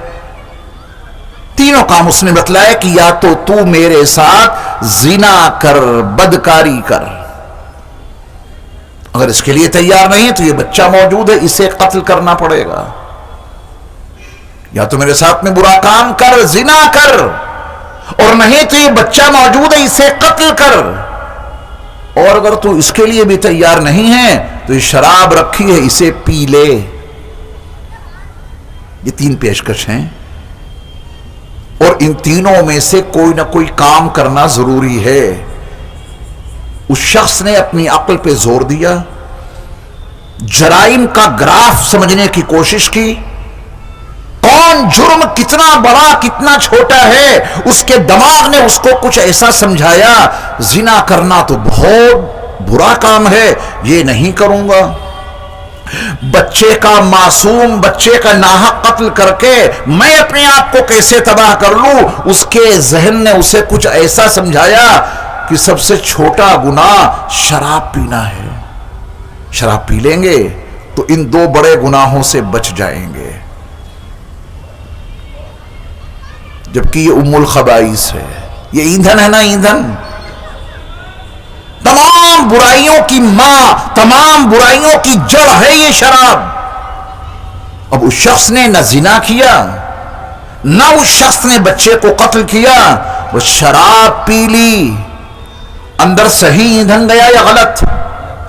تینوں کام اس نے بتلایا کہ یا تو میرے ساتھ زنا کر، بدکاری کر، اگر اس کے لیے تیار نہیں تو یہ بچہ موجود ہے، اسے قتل کرنا پڑے گا، یا تو میرے ساتھ میں برا کام کر، زنا کر، اور نہیں تو یہ بچہ موجود ہے، اسے قتل کر۔ اور اگر تو اس کے لیے بھی تیار نہیں ہے تو یہ شراب رکھی ہے، اسے پی لے۔ یہ تین پیشکش ہیں، اور ان تینوں میں سے کوئی نہ کوئی کام کرنا ضروری ہے۔ اس شخص نے اپنی عقل پہ زور دیا، جرائم کا گراف سمجھنے کی کوشش کی، کون جرم کتنا بڑا کتنا چھوٹا ہے، اس کے دماغ نے اس کو کچھ ایسا سمجھایا، زنا کرنا تو بہت برا کام ہے، یہ نہیں کروں گا۔ بچے کا، معصوم بچے کا ناحق قتل کر کے میں اپنے آپ کو کیسے تباہ کر لوں، اس کے ذہن نے اسے کچھ ایسا سمجھایا کہ سب سے چھوٹا گناہ شراب پینا ہے، شراب پی لیں گے تو ان دو بڑے گناہوں سے بچ جائیں گے، جبکہ یہ ام الخبائث ہے، یہ ایندھن ہے نا، ایندھن تمام برائیوں کی ماں، تمام برائیوں کی جڑ ہے یہ شراب۔ اب اس شخص نے نہ زنا کیا، نہ اس شخص نے بچے کو قتل کیا، وہ شراب پی لی، اندر صحیح ایندھن گیا یا غلط؟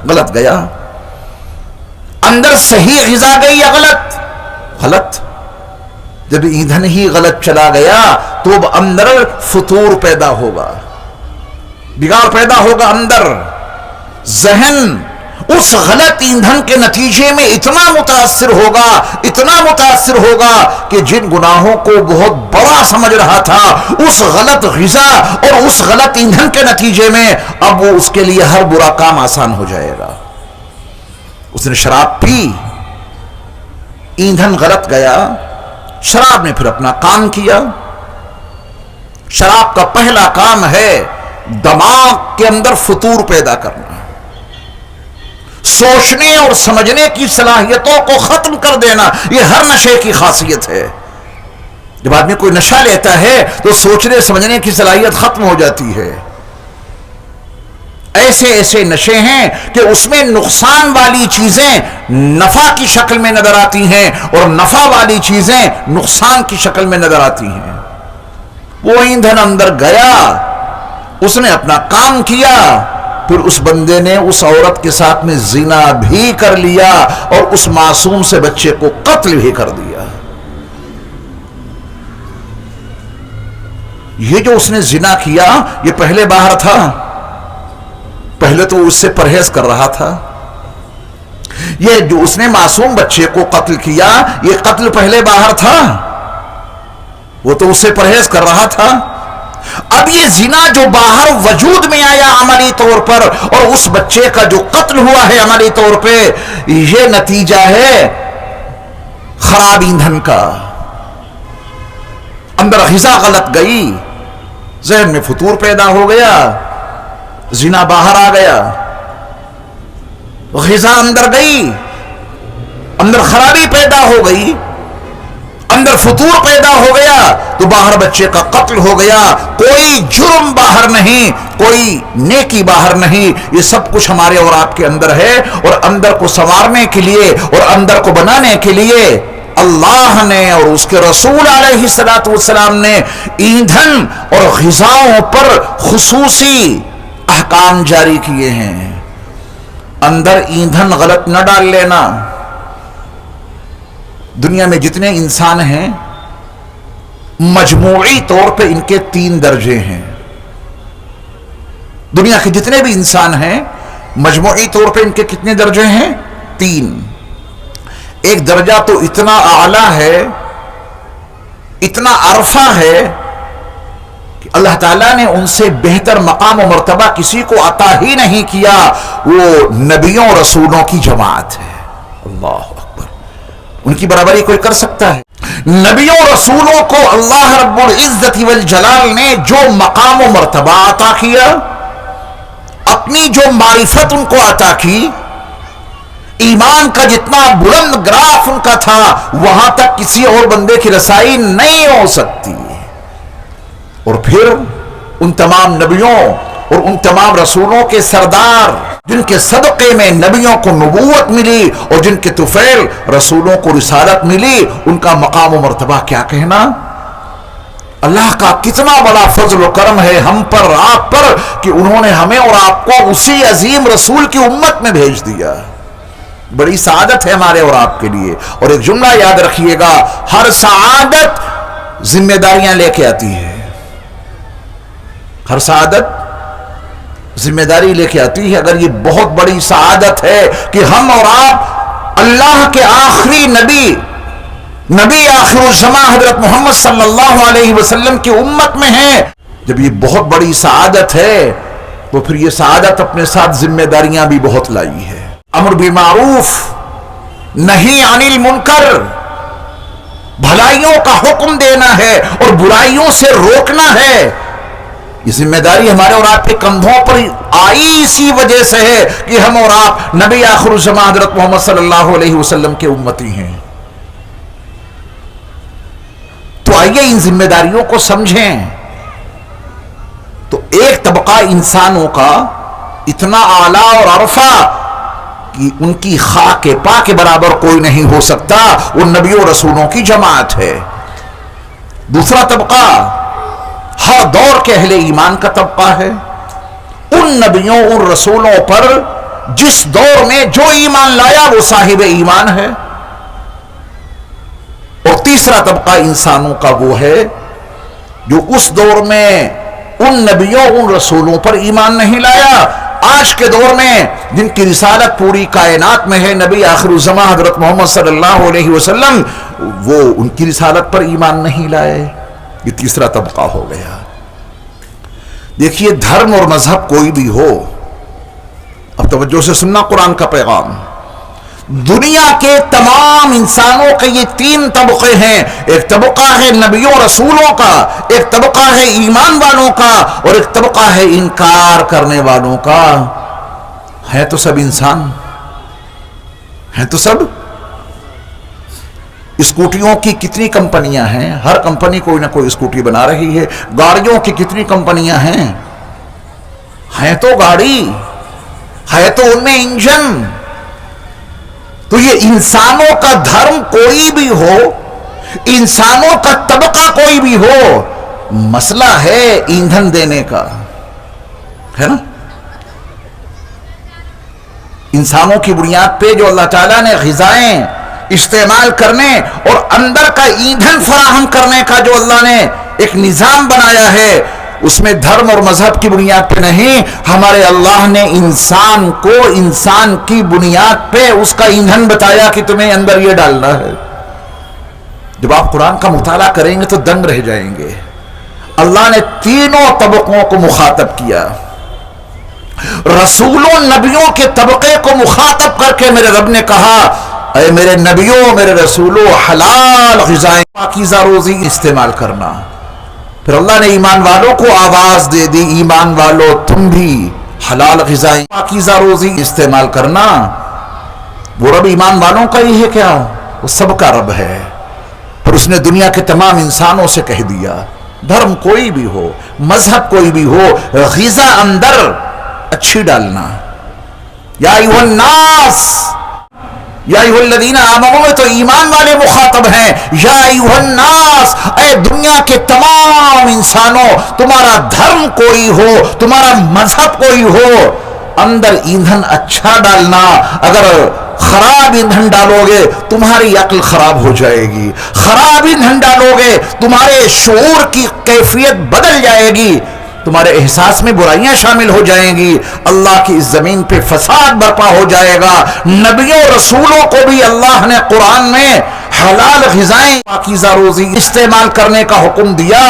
غلط گیا۔ اندر صحیح غذا گئی یا غلط؟ غلط۔ جب ایندھن ہی غلط چلا گیا تو اب اندر فطور پیدا ہوگا، بگاڑ پیدا ہوگا اندر۔ ذہن اس غلط ایندھن کے نتیجے میں اتنا متاثر ہوگا، اتنا متاثر ہوگا کہ جن گناہوں کو بہت بڑا سمجھ رہا تھا، اس غلط غذا اور اس غلط ایندھن کے نتیجے میں اب وہ اس کے لیے ہر برا کام آسان ہو جائے گا۔ اس نے شراب پی، ایندھن غلط گیا، شراب نے پھر اپنا کام کیا۔ شراب کا پہلا کام ہے دماغ کے اندر فطور پیدا کرنا، سوچنے اور سمجھنے کی صلاحیتوں کو ختم کر دینا۔ یہ ہر نشے کی خاصیت ہے، جب آدمی کوئی نشہ لیتا ہے تو سوچنے سمجھنے کی صلاحیت ختم ہو جاتی ہے۔ ایسے ایسے نشے ہیں کہ اس میں نقصان والی چیزیں نفع کی شکل میں نظر آتی ہیں اور نفع والی چیزیں نقصان کی شکل میں نظر آتی ہیں۔ وہ ایندھن اندر گیا، اس نے اپنا کام کیا، پھر اس بندے نے اس عورت کے ساتھ میں زنا بھی کر لیا اور اس معصوم سے بچے کو قتل بھی کر دیا۔ یہ جو اس نے زنا کیا یہ پہلے باہر تھا، پہلے تو اس سے پرہیز کر رہا تھا۔ یہ جو اس نے معصوم بچے کو قتل کیا یہ قتل پہلے باہر تھا، وہ تو اس سے پرہیز کر رہا تھا۔ اب یہ زنا جو باہر وجود میں آیا عملی طور پر اور اس بچے کا جو قتل ہوا ہے عملی طور پہ، یہ نتیجہ ہے خراب ایندھن کا۔ اندر غذا غلط گئی، ذہن میں فطور پیدا ہو گیا، زنا باہر آ گیا، غذا اندر گئی، اندر خرابی پیدا ہو گئی، اندر فطور پیدا ہو گیا تو باہر بچے کا قتل ہو گیا۔ کوئی جرم باہر نہیں، کوئی نیکی باہر نہیں، یہ سب کچھ ہمارے اور آپ کے اندر ہے، اور اندر کو سنوارنے کے لیے اور اندر کو بنانے کے لیے اللہ نے اور اس کے رسول علیہ السلام نے ایندھن اور غذاؤں پر خصوصی احکام جاری کیے ہیں۔ اندر ایندھن غلط نہ ڈال لینا۔ دنیا میں جتنے انسان ہیں مجموعی طور پہ ان کے 3 درجے ہیں۔ دنیا کے جتنے بھی انسان ہیں مجموعی طور پہ ان کے کتنے درجے ہیں؟ 3۔ ایک درجہ تو اتنا اعلیٰ ہے، اتنا عرفہ ہے کہ اللہ تعالیٰ نے ان سے بہتر مقام و مرتبہ کسی کو عطا ہی نہیں کیا، وہ نبیوں رسولوں کی جماعت ہے۔ اللہ اکبر، ان کی برابری کوئی کر سکتا ہے؟ نبیوں رسولوں کو اللہ رب العزت والجلال نے جو مقام و مرتبہ عطا کیا، اپنی جو معرفت ان کو عطا کی، ایمان کا جتنا بلند گراف ان کا تھا وہاں تک کسی اور بندے کی رسائی نہیں ہو سکتی۔ اور پھر ان تمام نبیوں اور ان تمام رسولوں کے سردار جن کے صدقے میں نبیوں کو نبوت ملی اور جن کے طفیل رسولوں کو رسالت ملی، ان کا مقام و مرتبہ کیا کہنا۔ اللہ کا کتنا بڑا فضل و کرم ہے ہم پر، آپ پر، کہ انہوں نے ہمیں اور آپ کو اسی عظیم رسول کی امت میں بھیج دیا۔ بڑی سعادت ہے ہمارے اور آپ کے لیے۔ اور ایک جملہ یاد رکھیے گا، ہر سعادت ذمہ داریاں لے کے آتی ہے۔ ہر سعادت ذمہ داری لے کے آتی ہے۔ اگر یہ بہت بڑی سعادت ہے کہ ہم اور آپ اللہ کے آخری نبی آخر الزماں حضرت محمد صلی اللہ علیہ وسلم کی امت میں ہیں، جب یہ بہت بڑی سعادت ہے تو پھر یہ سعادت اپنے ساتھ ذمہ داریاں بھی بہت لائی ہے۔ امر بالمعروف، نہی عن المنکر، بھلائیوں کا حکم دینا ہے اور برائیوں سے روکنا ہے۔ یہ ذمہ داری ہمارے اور آپ کے کندھوں پر آئی اسی وجہ سے ہے کہ ہم اور آپ نبی آخر الزماں حضرت محمد صلی اللہ علیہ وسلم کے امتی ہیں۔ تو آئیے ان ذمہ داریوں کو سمجھیں۔ تو ایک طبقہ انسانوں کا اتنا اعلیٰ اور عرفہ کہ ان کی خاک پا کے برابر کوئی نہیں ہو سکتا، وہ نبیوں رسولوں کی جماعت ہے۔ دوسرا طبقہ ہر دور کے اہل ایمان کا طبقہ ہے، ان نبیوں ان رسولوں پر جس دور میں جو ایمان لایا وہ صاحب ایمان ہے۔ اور تیسرا طبقہ انسانوں کا وہ ہے جو اس دور میں ان نبیوں ان رسولوں پر ایمان نہیں لایا۔ آج کے دور میں جن کی رسالت پوری کائنات میں ہے، نبی آخر الزماں حضرت محمد صلی اللہ علیہ وسلم، وہ ان کی رسالت پر ایمان نہیں لائے۔ یہ تیسرا طبقہ ہو گیا۔ دیکھیے، دھرم اور مذہب کوئی بھی ہو، اب توجہ سے سننا قرآن کا پیغام، دنیا کے تمام انسانوں کے یہ تین طبقے ہیں۔ ایک طبقہ ہے نبیوں رسولوں کا، ایک طبقہ ہے ایمان والوں کا، اور ایک طبقہ ہے انکار کرنے والوں کا۔ ہیں تو سب انسان، ہیں تو سب۔ اسکوٹیوں کی کتنی کمپنیاں ہیں، ہر کمپنی کوئی نہ کوئی اسکوٹی بنا رہی ہے۔ گاڑیوں کی کتنی کمپنیاں ہیں تو گاڑی، ہے تو ان میں انجن۔ تو یہ انسانوں کا دھرم کوئی بھی ہو، انسانوں کا طبقہ کوئی بھی ہو، مسئلہ ہے ایندھن دینے کا، ہے نا۔ انسانوں کی بنیاد پہ جو اللہ تعالیٰ نے غذائیں استعمال کرنے اور اندر کا ایندھن فراہم کرنے کا جو اللہ نے ایک نظام بنایا ہے، اس میں دھرم اور مذہب کی بنیاد پہ نہیں، ہمارے اللہ نے انسان کو انسان کی بنیاد پہ اس کا ایندھن بتایا کہ تمہیں اندر یہ ڈالنا ہے۔ جب آپ قرآن کا مطالعہ کریں گے تو دنگ رہ جائیں گے۔ اللہ نے تینوں طبقوں کو مخاطب کیا، رسولوں نبیوں کے طبقے کو مخاطب کر کے میرے رب نے کہا، اے میرے نبیوں میرے رسولوں، حلال غذائیں پاکیزہ روزی استعمال کرنا۔ پھر اللہ نے ایمان والوں کو آواز دے دی، ایمان والوں تم بھی حلال غذائیں پاکیزہ روزی استعمال کرنا۔ وہ رب ایمان والوں کا ہی ہے کیا؟ وہ سب کا رب ہے۔ پھر اس نے دنیا کے تمام انسانوں سے کہہ دیا، دھرم کوئی بھی ہو، مذہب کوئی بھی ہو، غذا اندر اچھی ڈالنا۔ یا ایھا الناس، یا ایھا الذین آمنوا میں تو ایمان والے مخاطب ہیں۔ یا ایھا الناس، اے دنیا کے تمام انسانوں، تمہارا دھرم کوئی ہو، تمہارا مذہب کوئی ہو، اندر ایندھن اچھا ڈالنا۔ اگر خراب ایندھن ڈالو گے تمہاری عقل خراب ہو جائے گی، خراب ایندھن ڈالو گے تمہارے شعور کی کیفیت بدل جائے گی، تمہارے احساس میں برائیاں شامل ہو جائیں گی، اللہ کی اس زمین پہ فساد برپا ہو جائے گا۔ نبیوں رسولوں کو بھی اللہ نے قرآن میں حلال غذائیں پاکیزہ روزی استعمال کرنے کا حکم دیا،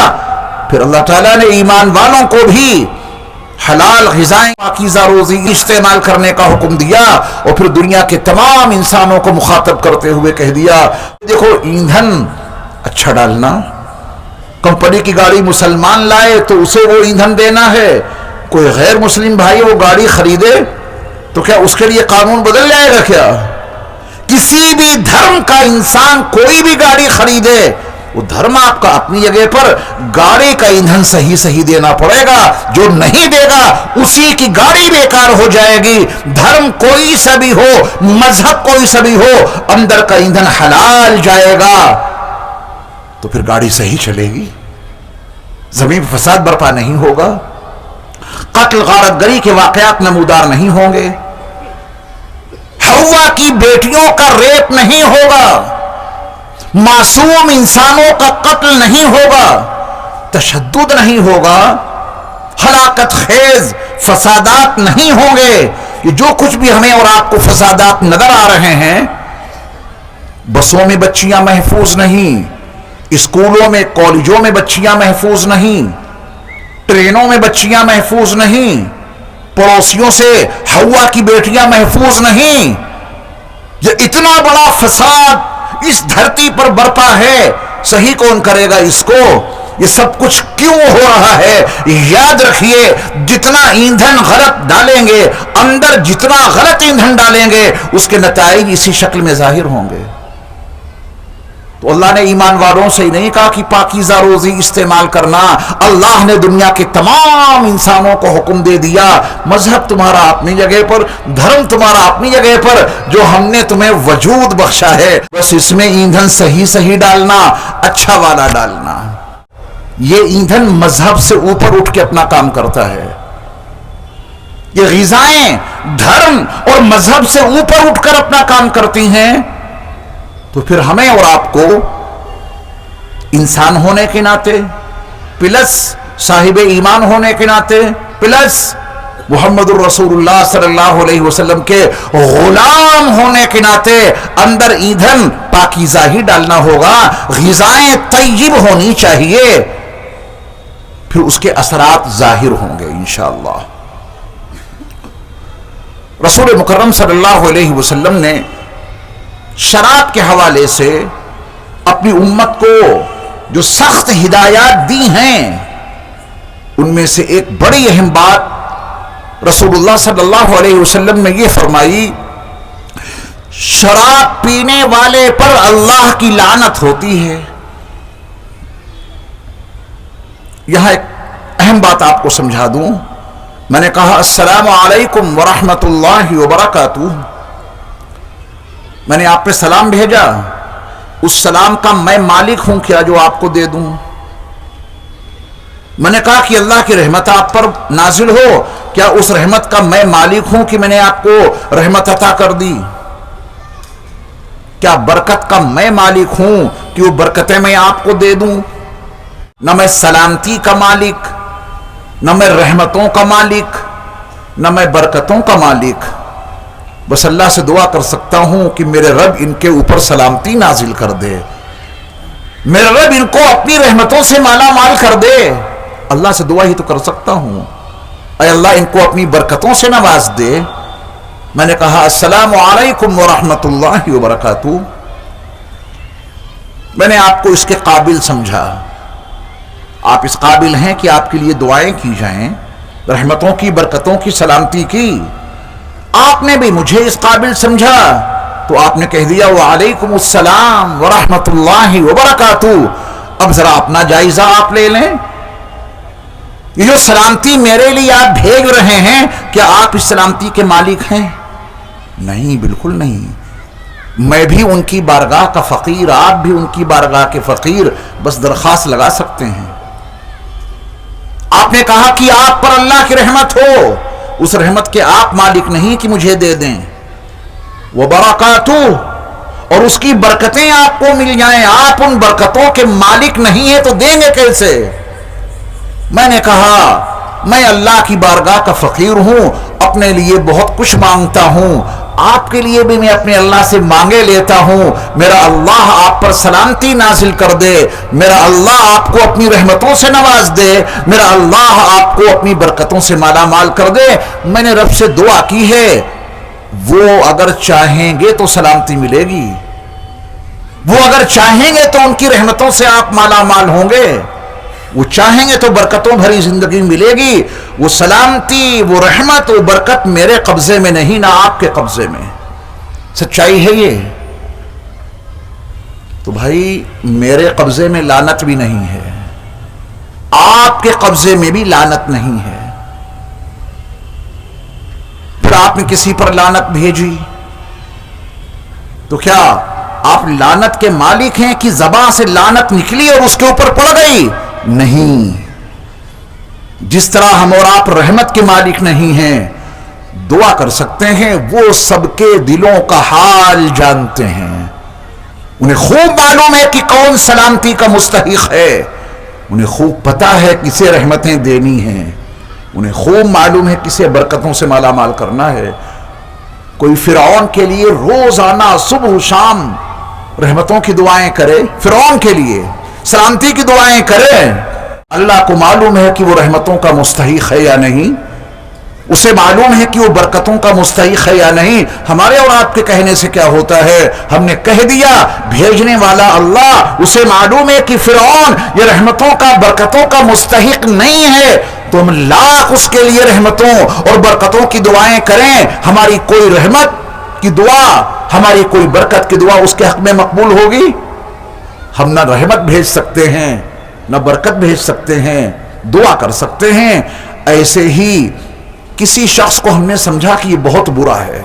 پھر اللہ تعالیٰ نے ایمان والوں کو بھی حلال غذائیں پاکیزہ روزی استعمال کرنے کا حکم دیا، اور پھر دنیا کے تمام انسانوں کو مخاطب کرتے ہوئے کہہ دیا، دیکھو ایندھن اچھا ڈالنا۔ کمپنی کی گاڑی مسلمان لائے تو اسے وہ ایندھن دینا ہے، کوئی غیر مسلم بھائی وہ گاڑی خریدے تو کیا اس کے لیے قانون بدل جائے گا؟ کیا کسی بھی دھرم کا انسان کوئی بھی گاڑی خریدے وہ دھرم آپ کا اپنی جگہ پر، گاڑی کا ایندھن صحیح صحیح دینا پڑے گا، جو نہیں دے گا اسی کی گاڑی بیکار ہو جائے گی۔ دھرم کوئی سا بھی ہو، مذہب کوئی سا بھی ہو، اندر کا ایندھن حلال جائے گا تو پھر گاڑی صحیح چلے گی، زمین پر فساد برپا نہیں ہوگا، قتل غارت گری کے واقعات نمودار نہیں ہوں گے، حوا کی بیٹیوں کا ریپ نہیں ہوگا، معصوم انسانوں کا قتل نہیں ہوگا، تشدد نہیں ہوگا، ہلاکت خیز فسادات نہیں ہوں گے۔ یہ جو کچھ بھی ہمیں اور آپ کو فسادات نظر آ رہے ہیں، بسوں میں بچیاں محفوظ نہیں، اسکولوں میں کالجوں میں بچیاں محفوظ نہیں، ٹرینوں میں بچیاں محفوظ نہیں، پڑوسیوں سے حوا کی بیٹیاں محفوظ نہیں، یہ اتنا بڑا فساد اس دھرتی پر برپا ہے، صحیح کون کرے گا اس کو؟ یہ سب کچھ کیوں ہو رہا ہے؟ یاد رکھیے، جتنا ایندھن غلط ڈالیں گے، اندر جتنا غلط ایندھن ڈالیں گے، اس کے نتائج اسی شکل میں ظاہر ہوں گے۔ تو اللہ نے ایمان والوں سے ہی نہیں کہا کہ پاکیزہ روزی استعمال کرنا، اللہ نے دنیا کے تمام انسانوں کو حکم دے دیا، مذہب تمہارا اپنی جگہ پر، دھرم تمہارا اپنی جگہ پر، جو ہم نے تمہیں وجود بخشا ہے بس اس میں ایندھن صحیح صحیح ڈالنا، اچھا والا ڈالنا۔ یہ ایندھن مذہب سے اوپر اٹھ کے اپنا کام کرتا ہے، یہ غذائیں دھرم اور مذہب سے اوپر اٹھ کر اپنا کام کرتی ہیں، تو پھر ہمیں اور آپ کو انسان ہونے کے ناطے، پلس صاحب ایمان ہونے کے ناطے، پلس محمد الرسول اللہ صلی اللہ علیہ وسلم کے غلام ہونے کے ناطے اندر ایندھن پاکیزہ ہی ڈالنا ہوگا، غذائیں طیب ہونی چاہیے، پھر اس کے اثرات ظاہر ہوں گے انشاءاللہ۔ رسول مکرم صلی اللہ علیہ وسلم نے شراب کے حوالے سے اپنی امت کو جو سخت ہدایات دی ہیں، ان میں سے ایک بڑی اہم بات رسول اللہ صلی اللہ علیہ وسلم نے یہ فرمائی، شراب پینے والے پر اللہ کی لعنت ہوتی ہے۔ یہاں ایک اہم بات آپ کو سمجھا دوں، میں نے کہا السلام علیکم ورحمۃ اللہ وبرکاتہ، میں نے آپ پہ سلام بھیجا، اس سلام کا میں مالک ہوں کیا جو آپ کو دے دوں؟ میں نے کہا کہ اللہ کی رحمت آپ پر نازل ہو، کیا اس رحمت کا میں مالک ہوں کہ میں نے آپ کو رحمت عطا کر دی؟ کیا برکت کا میں مالک ہوں کہ وہ برکتیں میں آپ کو دے دوں؟ نہ میں سلامتی کا مالک، نہ میں رحمتوں کا مالک، نہ میں برکتوں کا مالک، بس اللہ سے دعا کر سکتا ہوں کہ میرے رب ان کے اوپر سلامتی نازل کر دے، میرے رب ان کو اپنی رحمتوں سے مالا مال کر دے۔ اللہ سے دعا ہی تو کر سکتا ہوں، اے اللہ ان کو اپنی برکتوں سے نواز دے۔ میں نے کہا السلام علیکم ورحمۃ اللہ وبرکاتہ، میں نے آپ کو اس کے قابل سمجھا، آپ اس قابل ہیں کہ آپ کے لیے دعائیں کی جائیں، رحمتوں کی، برکتوں کی، سلامتی کی، آپ نے بھی مجھے اس قابل سمجھا تو آپ نے کہہ دیا وعلیکم السلام ورحمۃ اللہ وبرکاتہ۔ اب ذرا اپنا جائزہ آپ لے لیں، یہ جو سلامتی میرے لیے آپ بھیج رہے ہیں، کیا آپ اس سلامتی کے مالک ہیں؟ نہیں، بالکل نہیں، میں بھی ان کی بارگاہ کا فقیر، آپ بھی ان کی بارگاہ کے فقیر، بس درخواست لگا سکتے ہیں۔ آپ نے کہا کہ آپ پر اللہ کی رحمت ہو، اس رحمت کے آپ مالک نہیں کہ مجھے دے دیں، وبرکاتہ، اور اس کی برکتیں آپ کو مل جائیں، آپ ان برکتوں کے مالک نہیں ہیں تو دیں گے کیسے؟ میں نے کہا میں اللہ کی بارگاہ کا فقیر ہوں، اپنے لیے بہت کچھ مانگتا ہوں، آپ کے لیے بھی میں اپنے اللہ سے مانگے لیتا ہوں، میرا اللہ آپ پر سلامتی نازل کر دے، میرا اللہ آپ کو اپنی رحمتوں سے نواز دے، میرا اللہ آپ کو اپنی برکتوں سے مالا مال کر دے۔ میں نے رب سے دعا کی ہے، وہ اگر چاہیں گے تو سلامتی ملے گی، وہ اگر چاہیں گے تو ان کی رحمتوں سے آپ مالا مال ہوں گے، وہ چاہیں گے تو برکتوں بھری زندگی ملے گی۔ وہ سلامتی، وہ رحمت، وہ برکت میرے قبضے میں نہیں، نہ آپ کے قبضے میں۔ سچائی ہے یہ۔ تو بھائی میرے قبضے میں لعنت بھی نہیں ہے، آپ کے قبضے میں بھی لعنت نہیں ہے، پھر آپ نے کسی پر لعنت بھیجی تو کیا آپ لعنت کے مالک ہیں کہ زبان سے لعنت نکلی اور اس کے اوپر پڑ گئی؟ نہیں۔ جس طرح ہم اور آپ رحمت کے مالک نہیں ہیں، دعا کر سکتے ہیں، وہ سب کے دلوں کا حال جانتے ہیں، انہیں خوب معلوم ہے کہ کون سلامتی کا مستحق ہے، انہیں خوب پتا ہے کسے رحمتیں دینی ہیں، انہیں خوب معلوم ہے کسے برکتوں سے مالا مال کرنا ہے۔ کوئی فرعون کے لیے روزانہ صبح و شام رحمتوں کی دعائیں کرے، فرعون کے لیے سلامتی کی دعائیں کرے، اللہ کو معلوم ہے کہ وہ رحمتوں کا مستحق ہے یا نہیں، اسے معلوم ہے کہ وہ برکتوں کا مستحق ہے یا نہیں۔ ہمارے اور آپ کے کہنے سے کیا ہوتا ہے؟ ہم نے کہہ دیا، بھیجنے والا اللہ، اسے معلوم ہے کہ فرعون یہ رحمتوں کا برکتوں کا مستحق نہیں ہے، تو ہم لاکھ اس کے لیے رحمتوں اور برکتوں کی دعائیں کریں، ہماری کوئی رحمت کی دعا، ہماری کوئی برکت کی دعا اس کے حق میں مقبول ہوگی؟ ہم نہ رحمت بھیج سکتے ہیں، نہ برکت بھیج سکتے ہیں، دعا کر سکتے ہیں۔ ایسے ہی کسی شخص کو ہم نے سمجھا کہ یہ بہت برا ہے،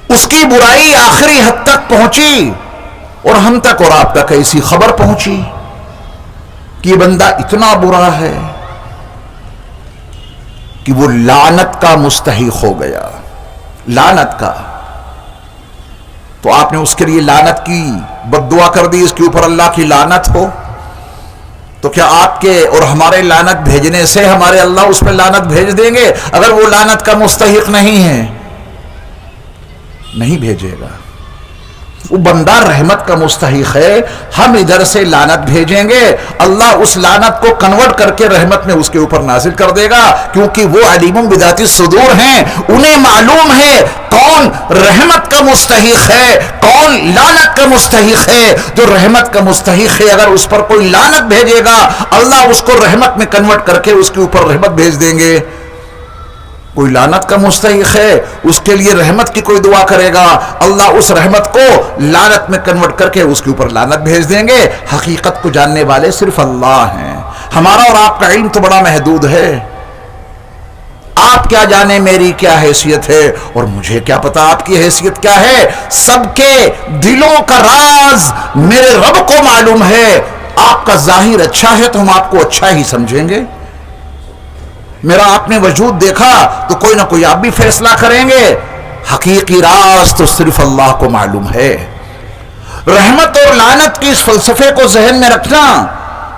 اس کی برائی آخری حد تک پہنچی اور ہم تک اور آپ تک ایسی خبر پہنچی کہ یہ بندہ اتنا برا ہے کہ وہ لعنت کا مستحق ہو گیا، لعنت کا۔ تو آپ نے اس کے لیے لعنت کی بد دعا کر دی، اس کے اوپر اللہ کی لعنت ہو، تو کیا آپ کے اور ہمارے لعنت بھیجنے سے ہمارے اللہ اس پہ لعنت بھیج دیں گے اگر وہ لعنت کا مستحق نہیں ہے؟ نہیں بھیجے گا۔ وہ بندہ رحمت کا مستحق ہے، ہم ادھر سے لعنت بھیجیں گے، اللہ اس لعنت کو کنورٹ کر کے رحمت میں اس کے اوپر نازل کر دے گا، کیونکہ وہ علیم بذات الصدور ہیں، انہیں معلوم ہے کون رحمت کا مستحق ہے، کون لعنت کا مستحق ہے۔ جو رحمت کا مستحق ہے اگر اس پر کوئی لعنت بھیجے گا، اللہ اس کو رحمت میں کنورٹ کر کے اس کے اوپر رحمت بھیج دیں گے۔ کوئی لعنت کا مستحق ہے، اس کے لیے رحمت کی کوئی دعا کرے گا، اللہ اس رحمت کو لعنت میں کنورٹ کر کے اس کے اوپر لعنت بھیج دیں گے۔ حقیقت کو جاننے والے صرف اللہ ہیں، ہمارا اور آپ کا علم تو بڑا محدود ہے۔ آپ کیا جانے میری کیا حیثیت ہے اور مجھے کیا پتا آپ کی حیثیت کیا ہے؟ سب کے دلوں کا راز میرے رب کو معلوم ہے۔ آپ کا ظاہر اچھا ہے تو ہم آپ کو اچھا ہی سمجھیں گے، میرا آپ نے وجود دیکھا تو کوئی نہ کوئی آپ بھی فیصلہ کریں گے، حقیقی راز تو صرف اللہ کو معلوم ہے۔ رحمت اور لعنت کی اس فلسفے کو ذہن میں رکھنا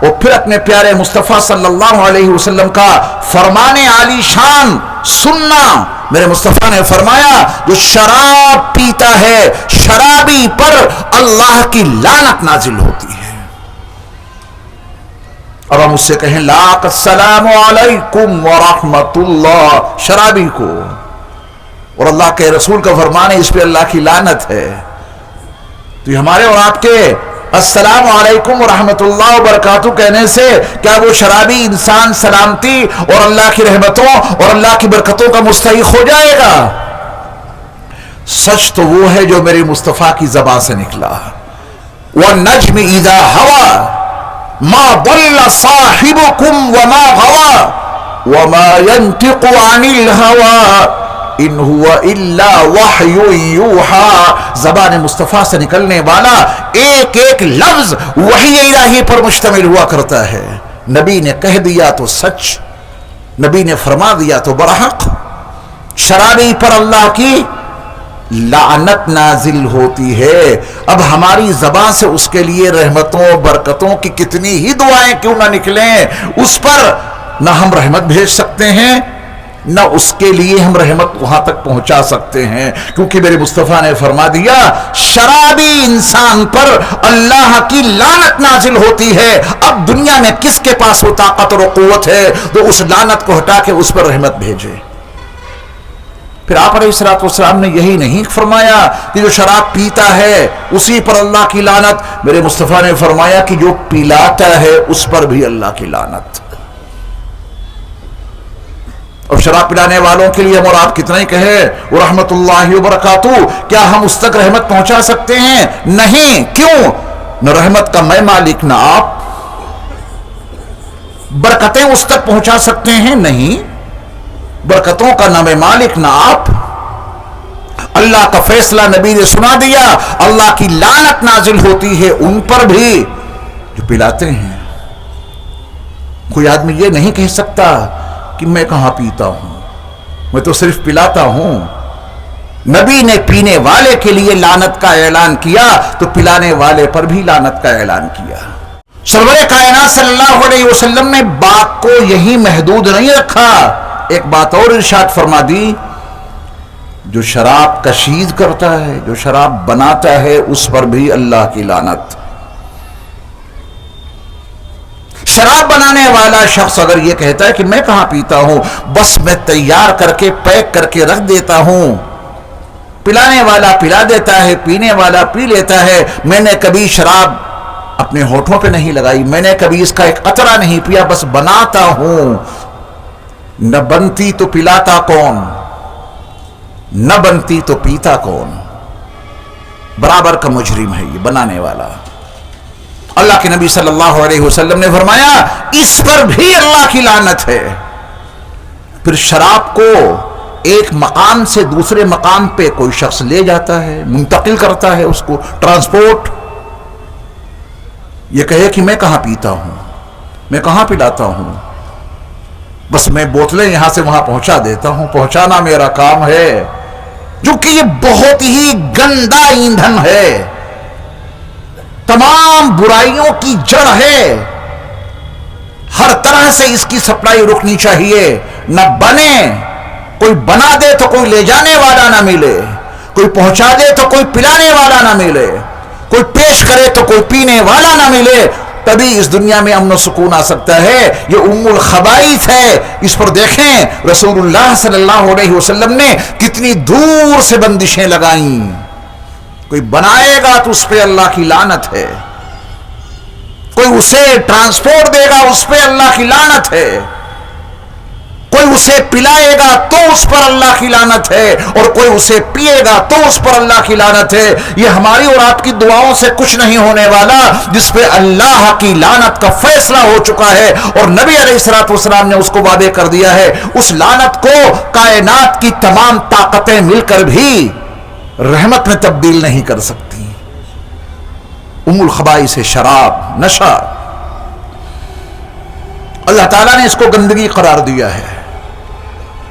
اور پھر اپنے پیارے مصطفیٰ صلی اللہ علیہ وسلم کا فرمان عالی شان سننا۔ میرے مصطفیٰ نے فرمایا جو شراب پیتا ہے شرابی پر اللہ کی لعنت نازل ہوتی ہے۔ اب ہم اس سے کہیں لاک السلام علیکم ورحمت اللہ، شرابی کو، اور اللہ کے رسول کا فرمان ہے اس پہ اللہ کی لعنت ہے، تو یہ ہمارے اور آپ کے السلام علیکم ورحمت اللہ وبرکاتہ کہنے سے کیا وہ شرابی انسان سلامتی اور اللہ کی رحمتوں اور اللہ کی برکتوں کا مستحق ہو جائے گا؟ سچ تو وہ ہے جو میرے مصطفیٰ کی زبان سے نکلا، وَالنَّجْمِ إِذَا هَوَى ما ضل صاحبكم وما غوى وما ينطق عن الهوى ان هو الا وحی یوحى۔ زبان مصطفیٰ سے نکلنے والا ایک ایک لفظ وحی الہی پر مشتمل ہوا کرتا ہے۔ نبی نے کہہ دیا تو سچ، نبی نے فرما دیا تو برحق۔ شرابی پر اللہ کی لعنت نازل ہوتی ہے۔ اب ہماری زبان سے اس کے لیے رحمتوں برکتوں کی کتنی ہی دعائیں کیوں نہ نکلیں، اس پر نہ ہم رحمت بھیج سکتے ہیں نہ اس کے لیے ہم رحمت وہاں تک پہنچا سکتے ہیں، کیونکہ میرے مصطفیٰ نے فرما دیا شرابی انسان پر اللہ کی لعنت نازل ہوتی ہے۔ اب دنیا میں کس کے پاس وہ طاقت اور قوت ہے تو اس لعنت کو ہٹا کے اس پر رحمت بھیجے؟ پھر آپ علیہ الصلوۃ والسلام نے یہی نہیں فرمایا کہ جو شراب پیتا ہے اسی پر اللہ کی لعنت، میرے مصطفیٰ نے فرمایا کہ جو پلاتا ہے اس پر بھی اللہ کی لعنت۔ اور شراب پلانے والوں کے لیے ہم اور آپ کتنا ہی کہے ورحمۃ اللہ وبرکاتہ، کیا ہم اس تک رحمت پہنچا سکتے ہیں؟ نہیں۔ کیوں؟ نہ رحمت کا میں مالک نہ آپ۔ برکتیں اس تک پہنچا سکتے ہیں؟ نہیں، برکتوں کا نہ میں مالک نہ آپ۔ اللہ کا فیصلہ نبی نے سنا دیا، اللہ کی لعنت نازل ہوتی ہے ان پر بھی جو پلاتے ہیں۔ کوئی آدمی یہ نہیں کہہ سکتا کہ میں کہاں پیتا ہوں، میں تو صرف پلاتا ہوں۔ نبی نے پینے والے کے لیے لعنت کا اعلان کیا تو پلانے والے پر بھی لعنت کا اعلان کیا۔ سرور کائنات صلی اللہ علیہ وسلم نے بات کو یہی محدود نہیں رکھا، ایک بات اور ارشاد فرما دی، جو شراب کشید کرتا ہے، جو شراب بناتا ہے، اس پر بھی اللہ کی لعنت۔ شراب بنانے والا شخص اگر یہ کہتا ہے کہ میں کہاں پیتا ہوں، بس میں تیار کر کے پیک کر کے رکھ دیتا ہوں، پلانے والا پلا دیتا ہے، پینے والا پی لیتا ہے، میں نے کبھی شراب اپنے ہونٹوں پہ نہیں لگائی، میں نے کبھی اس کا ایک قطرہ نہیں پیا، بس بناتا ہوں، نہ بنتی تو پلاتا کون، نہ بنتی تو پیتا کون، برابر کا مجرم ہے یہ بنانے والا۔ اللہ کے نبی صلی اللہ علیہ وسلم نے فرمایا اس پر بھی اللہ کی لعنت ہے۔ پھر شراب کو ایک مقام سے دوسرے مقام پہ کوئی شخص لے جاتا ہے، منتقل کرتا ہے اس کو، ٹرانسپورٹ، یہ کہے کہ میں کہاں پیتا ہوں، میں کہاں پلاتا ہوں، بس میں بوتلیں یہاں سے وہاں پہنچا دیتا ہوں، پہنچانا میرا کام ہے، جو کہ یہ بہت ہی گندا ایندھن ہے، تمام برائیوں کی جڑ ہے، ہر طرح سے اس کی سپلائی رکنی چاہیے، نہ بنے، کوئی بنا دے تو کوئی لے جانے والا نہ ملے، کوئی پہنچا دے تو کوئی پلانے والا نہ ملے، کوئی پیش کرے تو کوئی پینے والا نہ ملے، تبھی اس دنیا میں امن و سکون آ سکتا ہے۔ یہ ام الخبائث ہے، اس پر دیکھیں رسول اللہ صلی اللہ علیہ وسلم نے کتنی دور سے بندشیں لگائیں۔ کوئی بنائے گا تو اس پہ اللہ کی لعنت ہے، کوئی اسے ٹرانسپورٹ دے گا اس پہ اللہ کی لعنت ہے، کوئی اسے پلائے گا تو اس پر اللہ کی لعنت ہے، اور کوئی اسے پیے گا تو اس پر اللہ کی لعنت ہے۔ یہ ہماری اور آپ کی دعاؤں سے کچھ نہیں ہونے والا، جس پہ اللہ کی لعنت کا فیصلہ ہو چکا ہے، اور نبی علیہ الصلوۃ والسلام نے اس کو وعدے کر دیا ہے، اس لعنت کو کائنات کی تمام طاقتیں مل کر بھی رحمت میں تبدیل نہیں کر سکتی۔ ام الخبائث سے شراب، نشہ، اللہ تعالیٰ نے اس کو گندگی قرار دیا ہے۔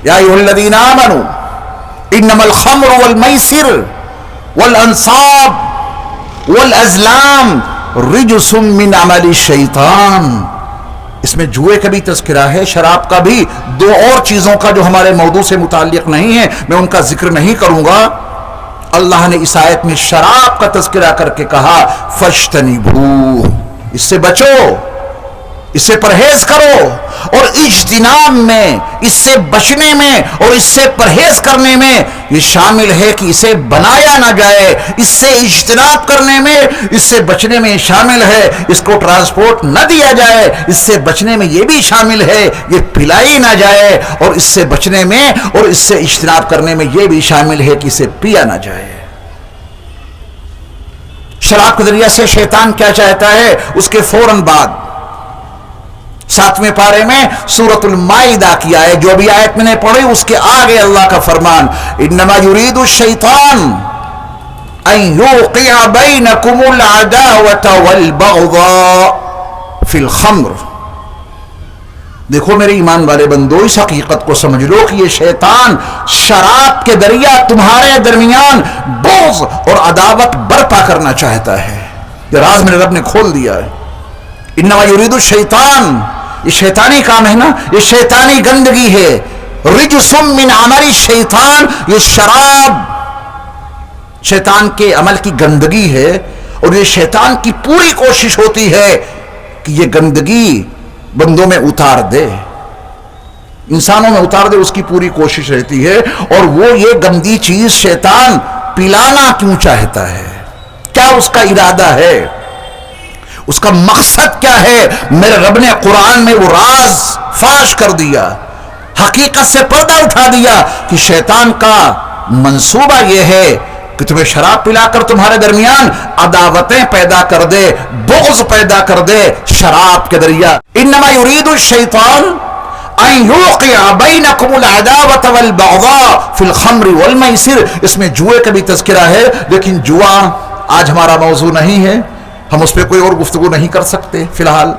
یا ایھا الذین آمنوا انما الخمر والمیسر والانصاب والازلام رجس من عمل الشیطان، اس میں جوئے کا بھی تذکرہ ہے، شراب کا بھی، دو اور چیزوں کا جو ہمارے موضوع سے متعلق نہیں ہے، میں ان کا ذکر نہیں کروں گا۔ اللہ نے اس آیت میں شراب کا تذکرہ کر کے کہا فاجتنبوہ، اس سے بچو، اس سے پرہیز کرو، اور اجتناب میں، اس سے بچنے میں اور اس سے پرہیز کرنے میں یہ شامل ہے کہ اسے بنایا نہ جائے، اس سے اجتناب کرنے میں، اس سے بچنے میں شامل ہے اس کو ٹرانسپورٹ نہ دیا جائے، اس سے بچنے میں یہ بھی شامل ہے یہ پلائی نہ جائے، اور اس سے بچنے میں اور اس سے اجتناب کرنے میں یہ بھی شامل ہے کہ اسے پیا نہ جائے۔ شراب کے ذریعے سے شیطان کیا چاہتا ہے؟ اس کے فوراً بعد 7ویں پارے میں سورۃ المائدہ کی آیت، جو بھی آیت میں نے پڑھی اس کے آگے اللہ کا فرمان، انما یرید الشیطان ان یوقع بینکم العداوۃ والبغضاء فی الخمر۔ دیکھو میرے ایمان والے بندو، اس حقیقت کو سمجھ لو کہ یہ شیطان شراب کے ذریعہ تمہارے درمیان بغض اور عداوت برپا کرنا چاہتا ہے۔ یہ راز میرے رب نے کھول دیا ہے۔ انما یرید الشیطان، یہ شیطانی کام ہے نا، یہ شیطانی گندگی ہے، رجس من عمل الشیطان، یہ شراب شیطان کے عمل کی گندگی ہے، اور یہ شیطان کی پوری کوشش ہوتی ہے کہ یہ گندگی بندوں میں اتار دے، انسانوں میں اتار دے، اس کی پوری کوشش رہتی ہے۔ اور وہ یہ گندی چیز شیطان پلانا کیوں چاہتا ہے؟ کیا اس کا ارادہ ہے؟ اس کا مقصد کیا ہے؟ میرے رب نے قرآن میں وہ راز فاش کر دیا، حقیقت سے پردہ اٹھا دیا کہ شیطان کا منصوبہ یہ ہے کہ تمہیں شراب پلا کر تمہارے درمیان عداوتیں پیدا کر دے، بغض پیدا کر دے شراب کے ذریعہ۔ انما یرید الشیطان ان یوقع بینکم العداوۃ والبغضاء فی الخمر والمیسر۔ اس میں جوئے کا بھی تذکرہ ہے، لیکن جوا آج ہمارا موضوع نہیں ہے، ہم اس پہ کوئی اور گفتگو نہیں کر سکتے فی الحال۔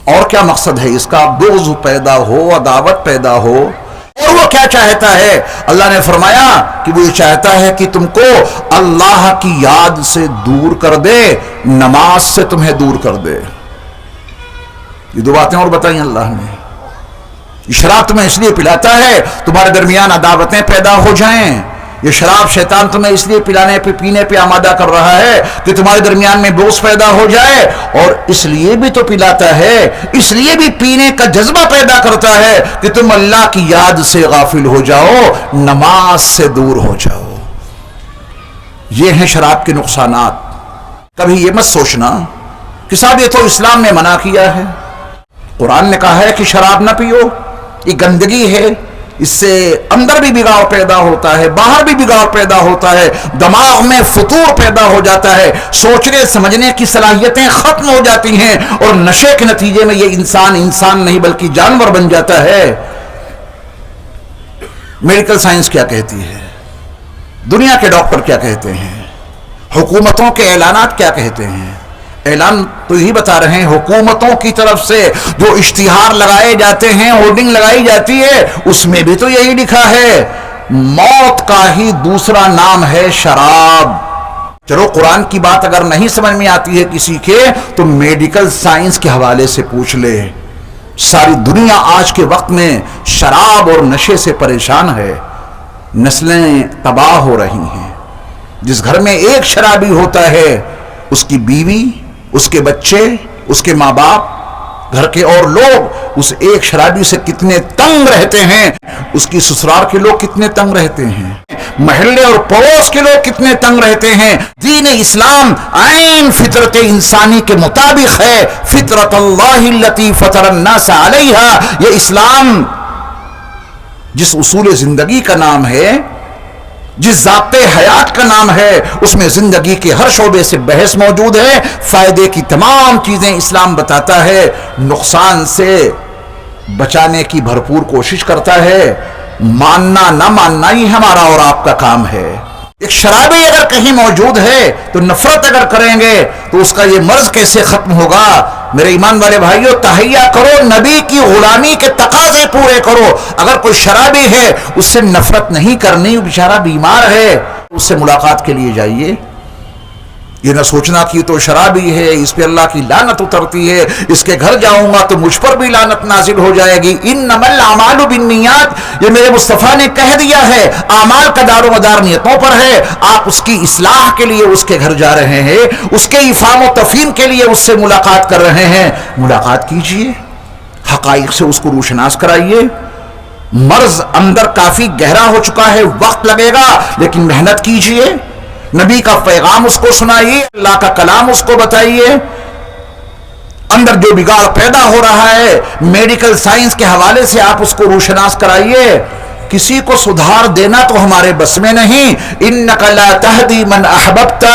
اور کیا مقصد ہے اس کا؟ بغض پیدا ہو، عداوت پیدا ہو۔ اور وہ کیا چاہتا ہے؟ اللہ نے فرمایا کہ وہ یہ چاہتا ہے کہ تم کو اللہ کی یاد سے دور کر دے، نماز سے تمہیں دور کر دے۔ یہ دو باتیں اور بتائیں اللہ نے۔ یہ شراب تمہیں اس لیے پلاتا ہے تمہارے درمیان عداوتیں پیدا ہو جائیں۔ یہ شراب شیطان تمہیں اس لیے پینے پہ آمادہ کر رہا ہے کہ تمہارے درمیان میں بغض پیدا ہو جائے، اور اس لیے بھی تو پلاتا ہے، اس لیے بھی پینے کا جذبہ پیدا کرتا ہے کہ تم اللہ کی یاد سے غافل ہو جاؤ، نماز سے دور ہو جاؤ۔ یہ ہیں شراب کے نقصانات۔ کبھی یہ مت سوچنا کہ صاحب یہ تو اسلام نے منع کیا ہے، قرآن نے کہا ہے کہ شراب نہ پیو، یہ گندگی ہے، اس سے اندر بھی بگاڑ پیدا ہوتا ہے، باہر بھی بگاڑ پیدا ہوتا ہے، دماغ میں فتور پیدا ہو جاتا ہے، سوچنے سمجھنے کی صلاحیتیں ختم ہو جاتی ہیں، اور نشے کے نتیجے میں یہ انسان نہیں بلکہ جانور بن جاتا ہے۔ میڈیکل سائنس کیا کہتی ہے؟ دنیا کے ڈاکٹر کیا کہتے ہیں؟ حکومتوں کے اعلانات کیا کہتے ہیں؟ اعلان تو یہی بتا رہے ہیں، حکومتوں کی طرف سے جو اشتہار لگائے جاتے ہیں، ہورڈنگ لگائی جاتی ہے، اس میں بھی تو یہی لکھا ہے موت کا ہی دوسرا نام ہے شراب۔ چلو قرآن کی بات اگر نہیں سمجھ میں آتی ہے کسی کے تو میڈیکل سائنس کے حوالے سے پوچھ لے۔ ساری دنیا آج کے وقت میں شراب اور نشے سے پریشان ہے، نسلیں تباہ ہو رہی ہیں۔ جس گھر میں ایک شرابی ہوتا ہے، اس کی بیوی، اس کے بچے، اس کے ماں باپ، گھر کے اور لوگ اس ایک شرابی سے کتنے تنگ رہتے ہیں، اس کی سسرال کے لوگ کتنے تنگ رہتے ہیں، محلے اور پڑوس کے لوگ کتنے تنگ رہتے ہیں۔ دین اسلام عین فطرت انسانی کے مطابق ہے، فطرت اللہ التی فطر الناس علیہا۔ یہ اسلام جس اصول زندگی کا نام ہے، جس ضابطے حیات کا نام ہے، اس میں زندگی کے ہر شعبے سے بحث موجود ہے، فائدے کی تمام چیزیں اسلام بتاتا ہے، نقصان سے بچانے کی بھرپور کوشش کرتا ہے۔ ماننا نہ ماننا ہی ہمارا اور آپ کا کام ہے۔ ایک شرابی اگر کہیں موجود ہے تو نفرت اگر کریں گے تو اس کا یہ مرض کیسے ختم ہوگا؟ میرے ایمان والے بھائیوں، تہیہ کرو، نبی کی غلامی کے تقاضے پورے کرو۔ اگر کوئی شرابی ہے اس سے نفرت نہیں کرنی، وہ بیچارہ بیمار ہے، اس سے ملاقات کے لیے جائیے۔ یہ نہ سوچنا کہ تو شرابی ہے، اس پہ اللہ کی لعنت اترتی ہے، اس کے گھر جاؤں گا تو مجھ پر بھی لعنت نازل ہو جائے گی۔ انما الاعمال بالنیات، یہ میرے مصطفیٰ نے کہہ دیا ہے، اعمال کا دار و مدار نیتوں پر ہے۔ آپ اس کی اصلاح کے لیے اس کے گھر جا رہے ہیں، اس کے افہام و تفہیم کے لیے اس سے ملاقات کر رہے ہیں، ملاقات کیجئے، حقائق سے اس کو روشناس کرائیے۔ مرض اندر کافی گہرا ہو چکا ہے، وقت لگے گا، لیکن محنت کیجئے، نبی کا پیغام اس کو سنائیے، اللہ کا کلام اس کو بتائیے۔ اندر جو بگاڑ پیدا ہو رہا ہے میڈیکل سائنس کے حوالے سے آپ اس کو روشناس کرائیے۔ کسی کو سدھار دینا تو ہمارے بس میں نہیں، انک لا تہدی من احببت،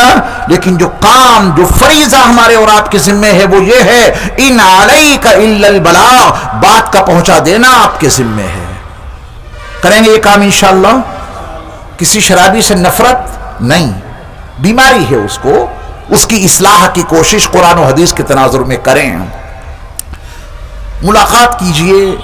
لیکن جو کام، جو فریضہ ہمارے اور آپ کے ذمے ہے وہ یہ ہے، ان علیک الا البلاغ، بات کا پہنچا دینا آپ کے ذمے ہے۔ کریں گے یہ کام انشاءاللہ؟ کسی شرابی سے نفرت نہیں، بیماری ہے اس کو، اس کی اصلاح کی کوشش قرآن و حدیث کے تناظر میں کریں۔ ملاقات کیجئے۔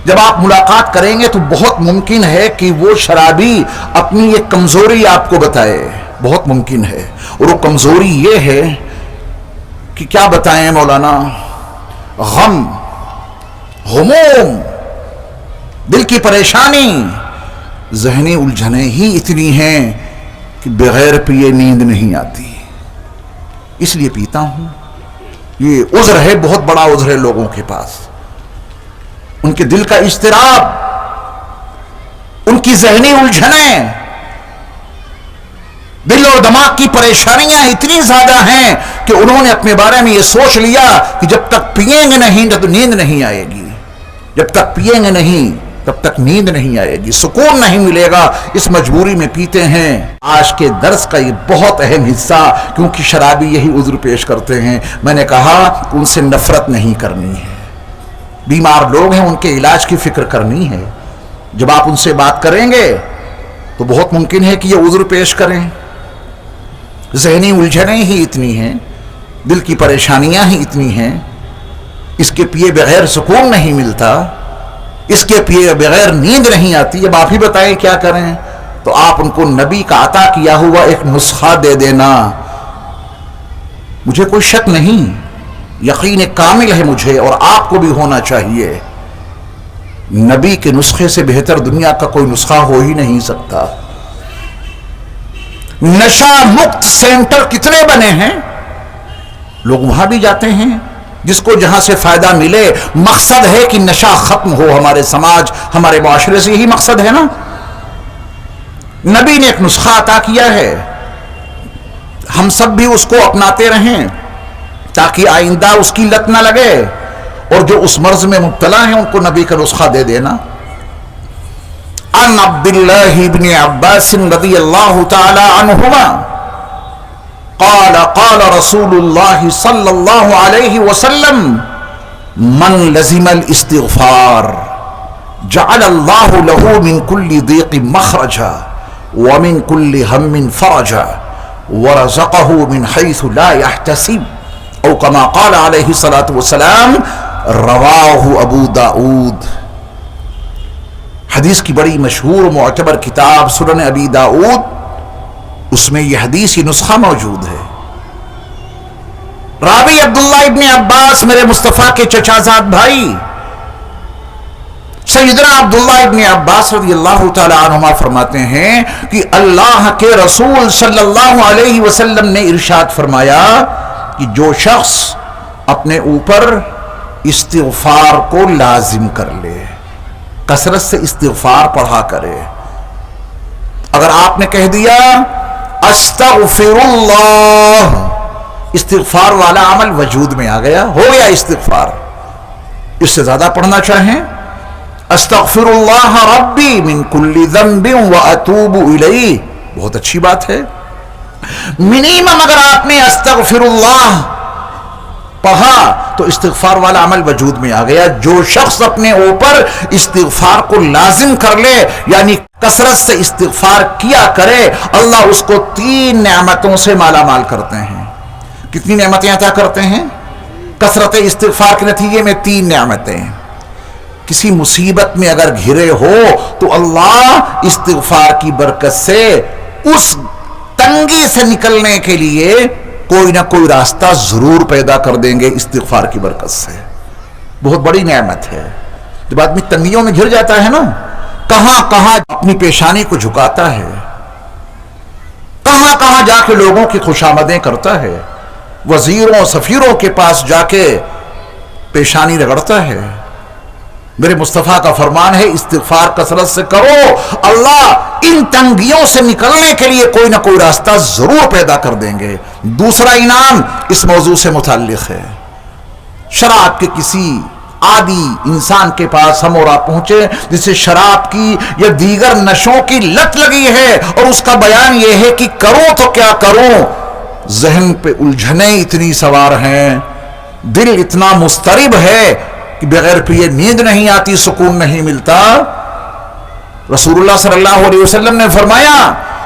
جب آپ ملاقات کریں گے تو بہت ممکن ہے کہ وہ شرابی اپنی ایک کمزوری آپ کو بتائے، بہت ممکن ہے، اور وہ کمزوری یہ ہے کہ کیا بتائیں مولانا، غم، غموم، دل کی پریشانی، ذہنی الجھنیں ہی اتنی ہیں کہ بغیر پیے نیند نہیں آتی، اس لیے پیتا ہوں۔ یہ عذر ہے، بہت بڑا عذر ہے لوگوں کے پاس۔ ان کے دل کا اضطراب، ان کی ذہنی الجھنیں، دل اور دماغ کی پریشانیاں اتنی زیادہ ہیں کہ انہوں نے اپنے بارے میں یہ سوچ لیا کہ جب تک پیئیں گے نہیں تو نیند نہیں آئے گی۔ جب تک پیئیں گے نہیں تب تک نیند نہیں آئے گی، سکون نہیں ملے گا، اس مجبوری میں پیتے ہیں۔ آج کے درس کا یہ بہت اہم حصہ، کیونکہ شرابی یہی عذر پیش کرتے ہیں، میں نے کہا ان سے نفرت نہیں کرنی ہے، بیمار لوگ ہیں ان کے علاج کی فکر کرنی ہے۔ جب آپ ان سے بات کریں گے تو بہت ممکن ہے کہ یہ عذر پیش کریں، ذہنی الجھنیں ہی اتنی ہیں، دل کی پریشانیاں ہی اتنی ہیں، اس کے پیے بغیر سکون نہیں ملتا، اس کے پیے بغیر نیند نہیں آتی۔ اب آپ ہی بتائیں کیا کریں؟ تو آپ ان کو نبی کا عطا کیا ہوا ایک نسخہ دے دینا۔ مجھے کوئی شک نہیں، یقین کامل ہے مجھے اور آپ کو بھی ہونا چاہیے، نبی کے نسخے سے بہتر دنیا کا کوئی نسخہ ہو ہی نہیں سکتا۔ نشہ مکت سینٹر کتنے بنے ہیں، لوگ وہاں بھی جاتے ہیں، جس کو جہاں سے فائدہ ملے۔ مقصد ہے کہ نشہ ختم ہو ہمارے سماج، ہمارے معاشرے سے، یہی مقصد ہے نا۔ نبی نے ایک نسخہ عطا کیا ہے، ہم سب بھی اس کو اپناتے رہیں تاکہ آئندہ اس کی لت نہ لگے، اور جو اس مرض میں مبتلا ہیں ان کو نبی کا نسخہ دے دینا۔ عن عبداللہ بن عباس رضی اللہ تعالی عنہما قال قال رسول اللہ صلی اللہ علیہ وسلم من لزم الاستغفار جعل اللہ له من كل ضيق مخرجا ومن كل هم فرجا ورزقه من حيث لا يحتسب او كما قال علیہ الصلاة والسلام، رواہ ابو داؤد۔ حدیث کی بڑی مشہور معتبر کتاب سنن ابی داؤد، اس میں یہ حدیثی نسخہ موجود ہے۔ راوی عبداللہ ابن عباس، میرے مصطفیٰ کے چچا زاد بھائی سیدنا عبداللہ ابن عباس رضی اللہ تعالی عنہما فرماتے ہیں کہ اللہ کے رسول صلی اللہ علیہ وسلم نے ارشاد فرمایا کہ جو شخص اپنے اوپر استغفار کو لازم کر لے، کثرت سے استغفار پڑھا کرے۔ اگر آپ نے کہہ دیا استغفر اللہ، استغفار والا عمل وجود میں آ گیا، ہو گیا استغفار۔ اس سے زیادہ پڑھنا چاہیں، استغفر اللہ ربی من کل ذنب واتوب الیہ، بہت اچھی بات ہے۔ منیمم اگر آپ نے استغفر اللہ پڑھا تو استغفار والا عمل وجود میں آ گیا۔ جو شخص اپنے اوپر استغفار کو لازم کر لے، یعنی کثرت سے استغفار کیا کرے، اللہ اس کو 3 نعمتوں سے مالا مال کرتے ہیں۔ کتنی نعمتیں عطا کرتے ہیں؟ کثرت استغفار کے نتیجے میں 3 نعمتیں۔ کسی مصیبت میں اگر گھرے ہو تو اللہ استغفار کی برکت سے اس تنگی سے نکلنے کے لیے کوئی نہ کوئی راستہ ضرور پیدا کر دیں گے، استغفار کی برکت سے۔ بہت بڑی نعمت ہے۔ جب آدمی تنگیوں میں گھر جاتا ہے نا، کہاں کہاں اپنی پیشانی کو جھکاتا ہے، کہاں کہاں جا کے لوگوں کی خوشامدیں کرتا ہے، وزیروں سفیروں کے پاس جا کے پیشانی رگڑتا ہے۔ میرے مصطفیٰ کا فرمان ہے استغفار کثرت سے کرو، اللہ ان تنگیوں سے نکلنے کے لیے کوئی نہ کوئی راستہ ضرور پیدا کر دیں گے۔ دوسرا انعام اس موضوع سے متعلق ہے۔ شراب کے کسی عادی انسان کے پاس ہم اور آپ پہنچے جسے شراب کی یا دیگر نشوں کی لت لگی ہے، اور اس کا بیان یہ ہے کہ کروں تو کیا کروں، ذہن پہ الجھنیں اتنی سوار ہیں، دل اتنا مضطرب ہے کہ بغیر پیے نیند نہیں آتی، سکون نہیں ملتا۔ رسول اللہ صلی اللہ علیہ وسلم نے فرمایا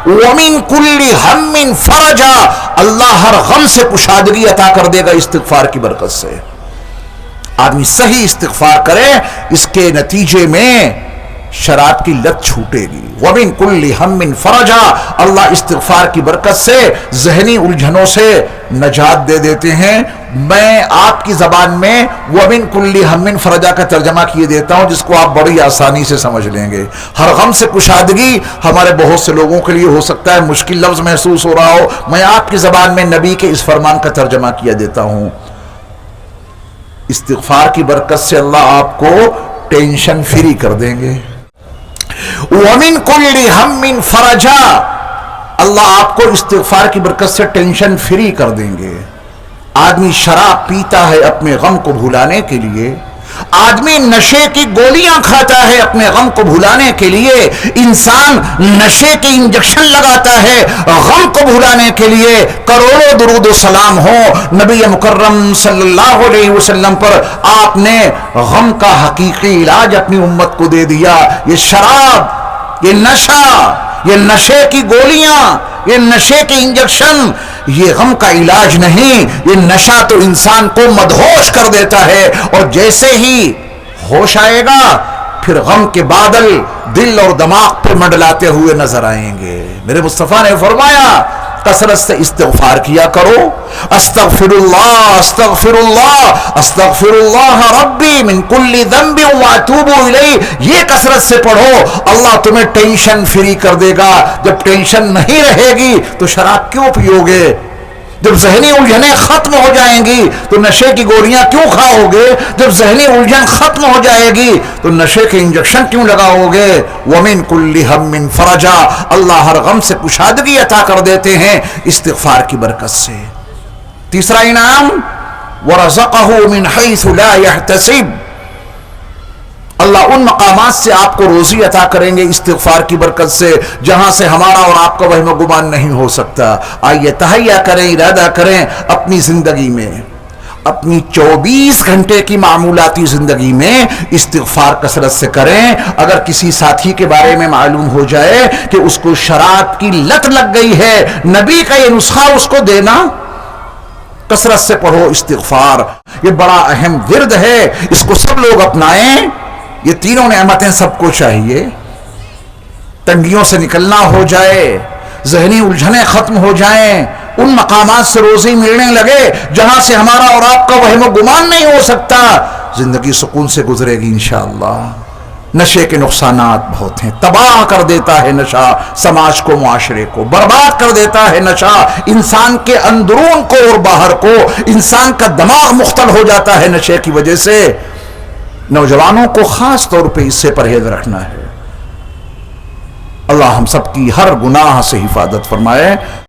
وَمِن كُلِّ هَمٍّ فَرَجًا، اللہ ہر غم سے کشادگی عطا کر دے گا استغفار کی برکت سے۔ آدمی صحیح استغفار کرے، اس کے نتیجے میں شراب کی لت چھوٹے گی۔ وَمِن كُلِّ هَمٍّ فَرَجًا، اللہ استغفار کی برکت سے ذہنی الجھنوں سے نجات دے دیتے ہیں۔ میں آپ کی زبان میں وَمِن كُلِّ هَمٍّ فَرَجًا کا ترجمہ کیے دیتا ہوں، جس کو آپ بڑی آسانی سے سمجھ لیں گے۔ ہر غم سے کشادگی ہمارے بہت سے لوگوں کے لیے ہو سکتا ہے مشکل لفظ محسوس ہو رہا ہو، میں آپ کی زبان میں نبی کے اس فرمان کا ترجمہ کیا دیتا ہوں۔ استغفار کی برکت سے اللہ آپ کو ٹینشن فری کر دیں گے۔ وَمِن كُلِّ هَمٍّ فَرَجًا، اللہ آپ کو استغفار کی برکت سے ٹینشن فری کر دیں گے۔ آدمی شراب پیتا ہے اپنے غم کو بھلانے کے لیے، آدمی نشے کی گولیاں کھاتا ہے اپنے غم کو بھلانے کے لیے، انسان نشے کی انجیکشن لگاتا ہے غم کو بھلانے کے لیے۔ کروڑوں درود و سلام ہو نبی مکرم صلی اللہ علیہ وسلم پر، آپ نے غم کا حقیقی علاج اپنی امت کو دے دیا۔ یہ شراب، یہ نشہ، یہ نشے کی گولیاں، یہ نشے کی انجیکشن، یہ غم کا علاج نہیں۔ یہ نشہ تو انسان کو مدہوش کر دیتا ہے، اور جیسے ہی ہوش آئے گا پھر غم کے بادل دل اور دماغ پر منڈلاتے ہوئے نظر آئیں گے۔ میرے مصطفیٰ نے فرمایا کثرت سے استغفار کیا کرو، استغفر اللہ استغفر اللہ استغفر اللہ ربی من کل ذنب واتوب الیہ، یہ کثرت سے پڑھو، اللہ تمہیں ٹینشن فری کر دے گا۔ جب ٹینشن نہیں رہے گی تو شراب کیوں پیو گے؟ جب ذہنی الجھنیں ختم ہو جائیں گی تو نشے کی گولیاں کیوں کھاؤ گے؟ جب ذہنی الجھن ختم ہو جائے گی تو نشے کے انجیکشن کیوں لگاؤ گے؟ وَمِن كُلِّ هَمٍّ فَرَجًا، اللہ ہر غم سے کشادگی عطا کر دیتے ہیں استغفار کی برکت سے۔ تیسرا انعام وَرَزَقَهُ مِنْ حَيْثُ لَا يَحْتَسِبُ، اللہ ان مقامات سے آپ کو روزی عطا کریں گے استغفار کی برکت سے جہاں سے ہمارا اور آپ کا وہم و گمان نہیں ہو سکتا۔ آئیے تہیہ کریں، ارادہ کریں اپنی زندگی میں، اپنی 24 گھنٹے کی معمولاتی زندگی میں استغفار کثرت سے کریں۔ اگر کسی ساتھی کے بارے میں معلوم ہو جائے کہ اس کو شراب کی لت لگ گئی ہے، نبی کا یہ نسخہ اس کو دینا، کثرت سے پڑھو استغفار، یہ بڑا اہم ورد ہے، اس کو سب لوگ اپنائیں۔ یہ تینوں نعمتیں سب کو چاہیے، تنگیوں سے نکلنا ہو جائے، ذہنی الجھنیں ختم ہو جائیں، ان مقامات سے روزی ملنے لگے جہاں سے ہمارا اور آپ کا وہم و گمان نہیں ہو سکتا، زندگی سکون سے گزرے گی انشاءاللہ۔ نشے کے نقصانات بہت ہیں، تباہ کر دیتا ہے نشہ سماج کو، معاشرے کو برباد کر دیتا ہے نشہ، انسان کے اندرون کو اور باہر کو، انسان کا دماغ مختل ہو جاتا ہے نشے کی وجہ سے۔ نوجوانوں کو خاص طور پہ اس سے پرہیز رکھنا ہے۔ اللہ ہم سب کی ہر گناہ سے حفاظت فرمائے۔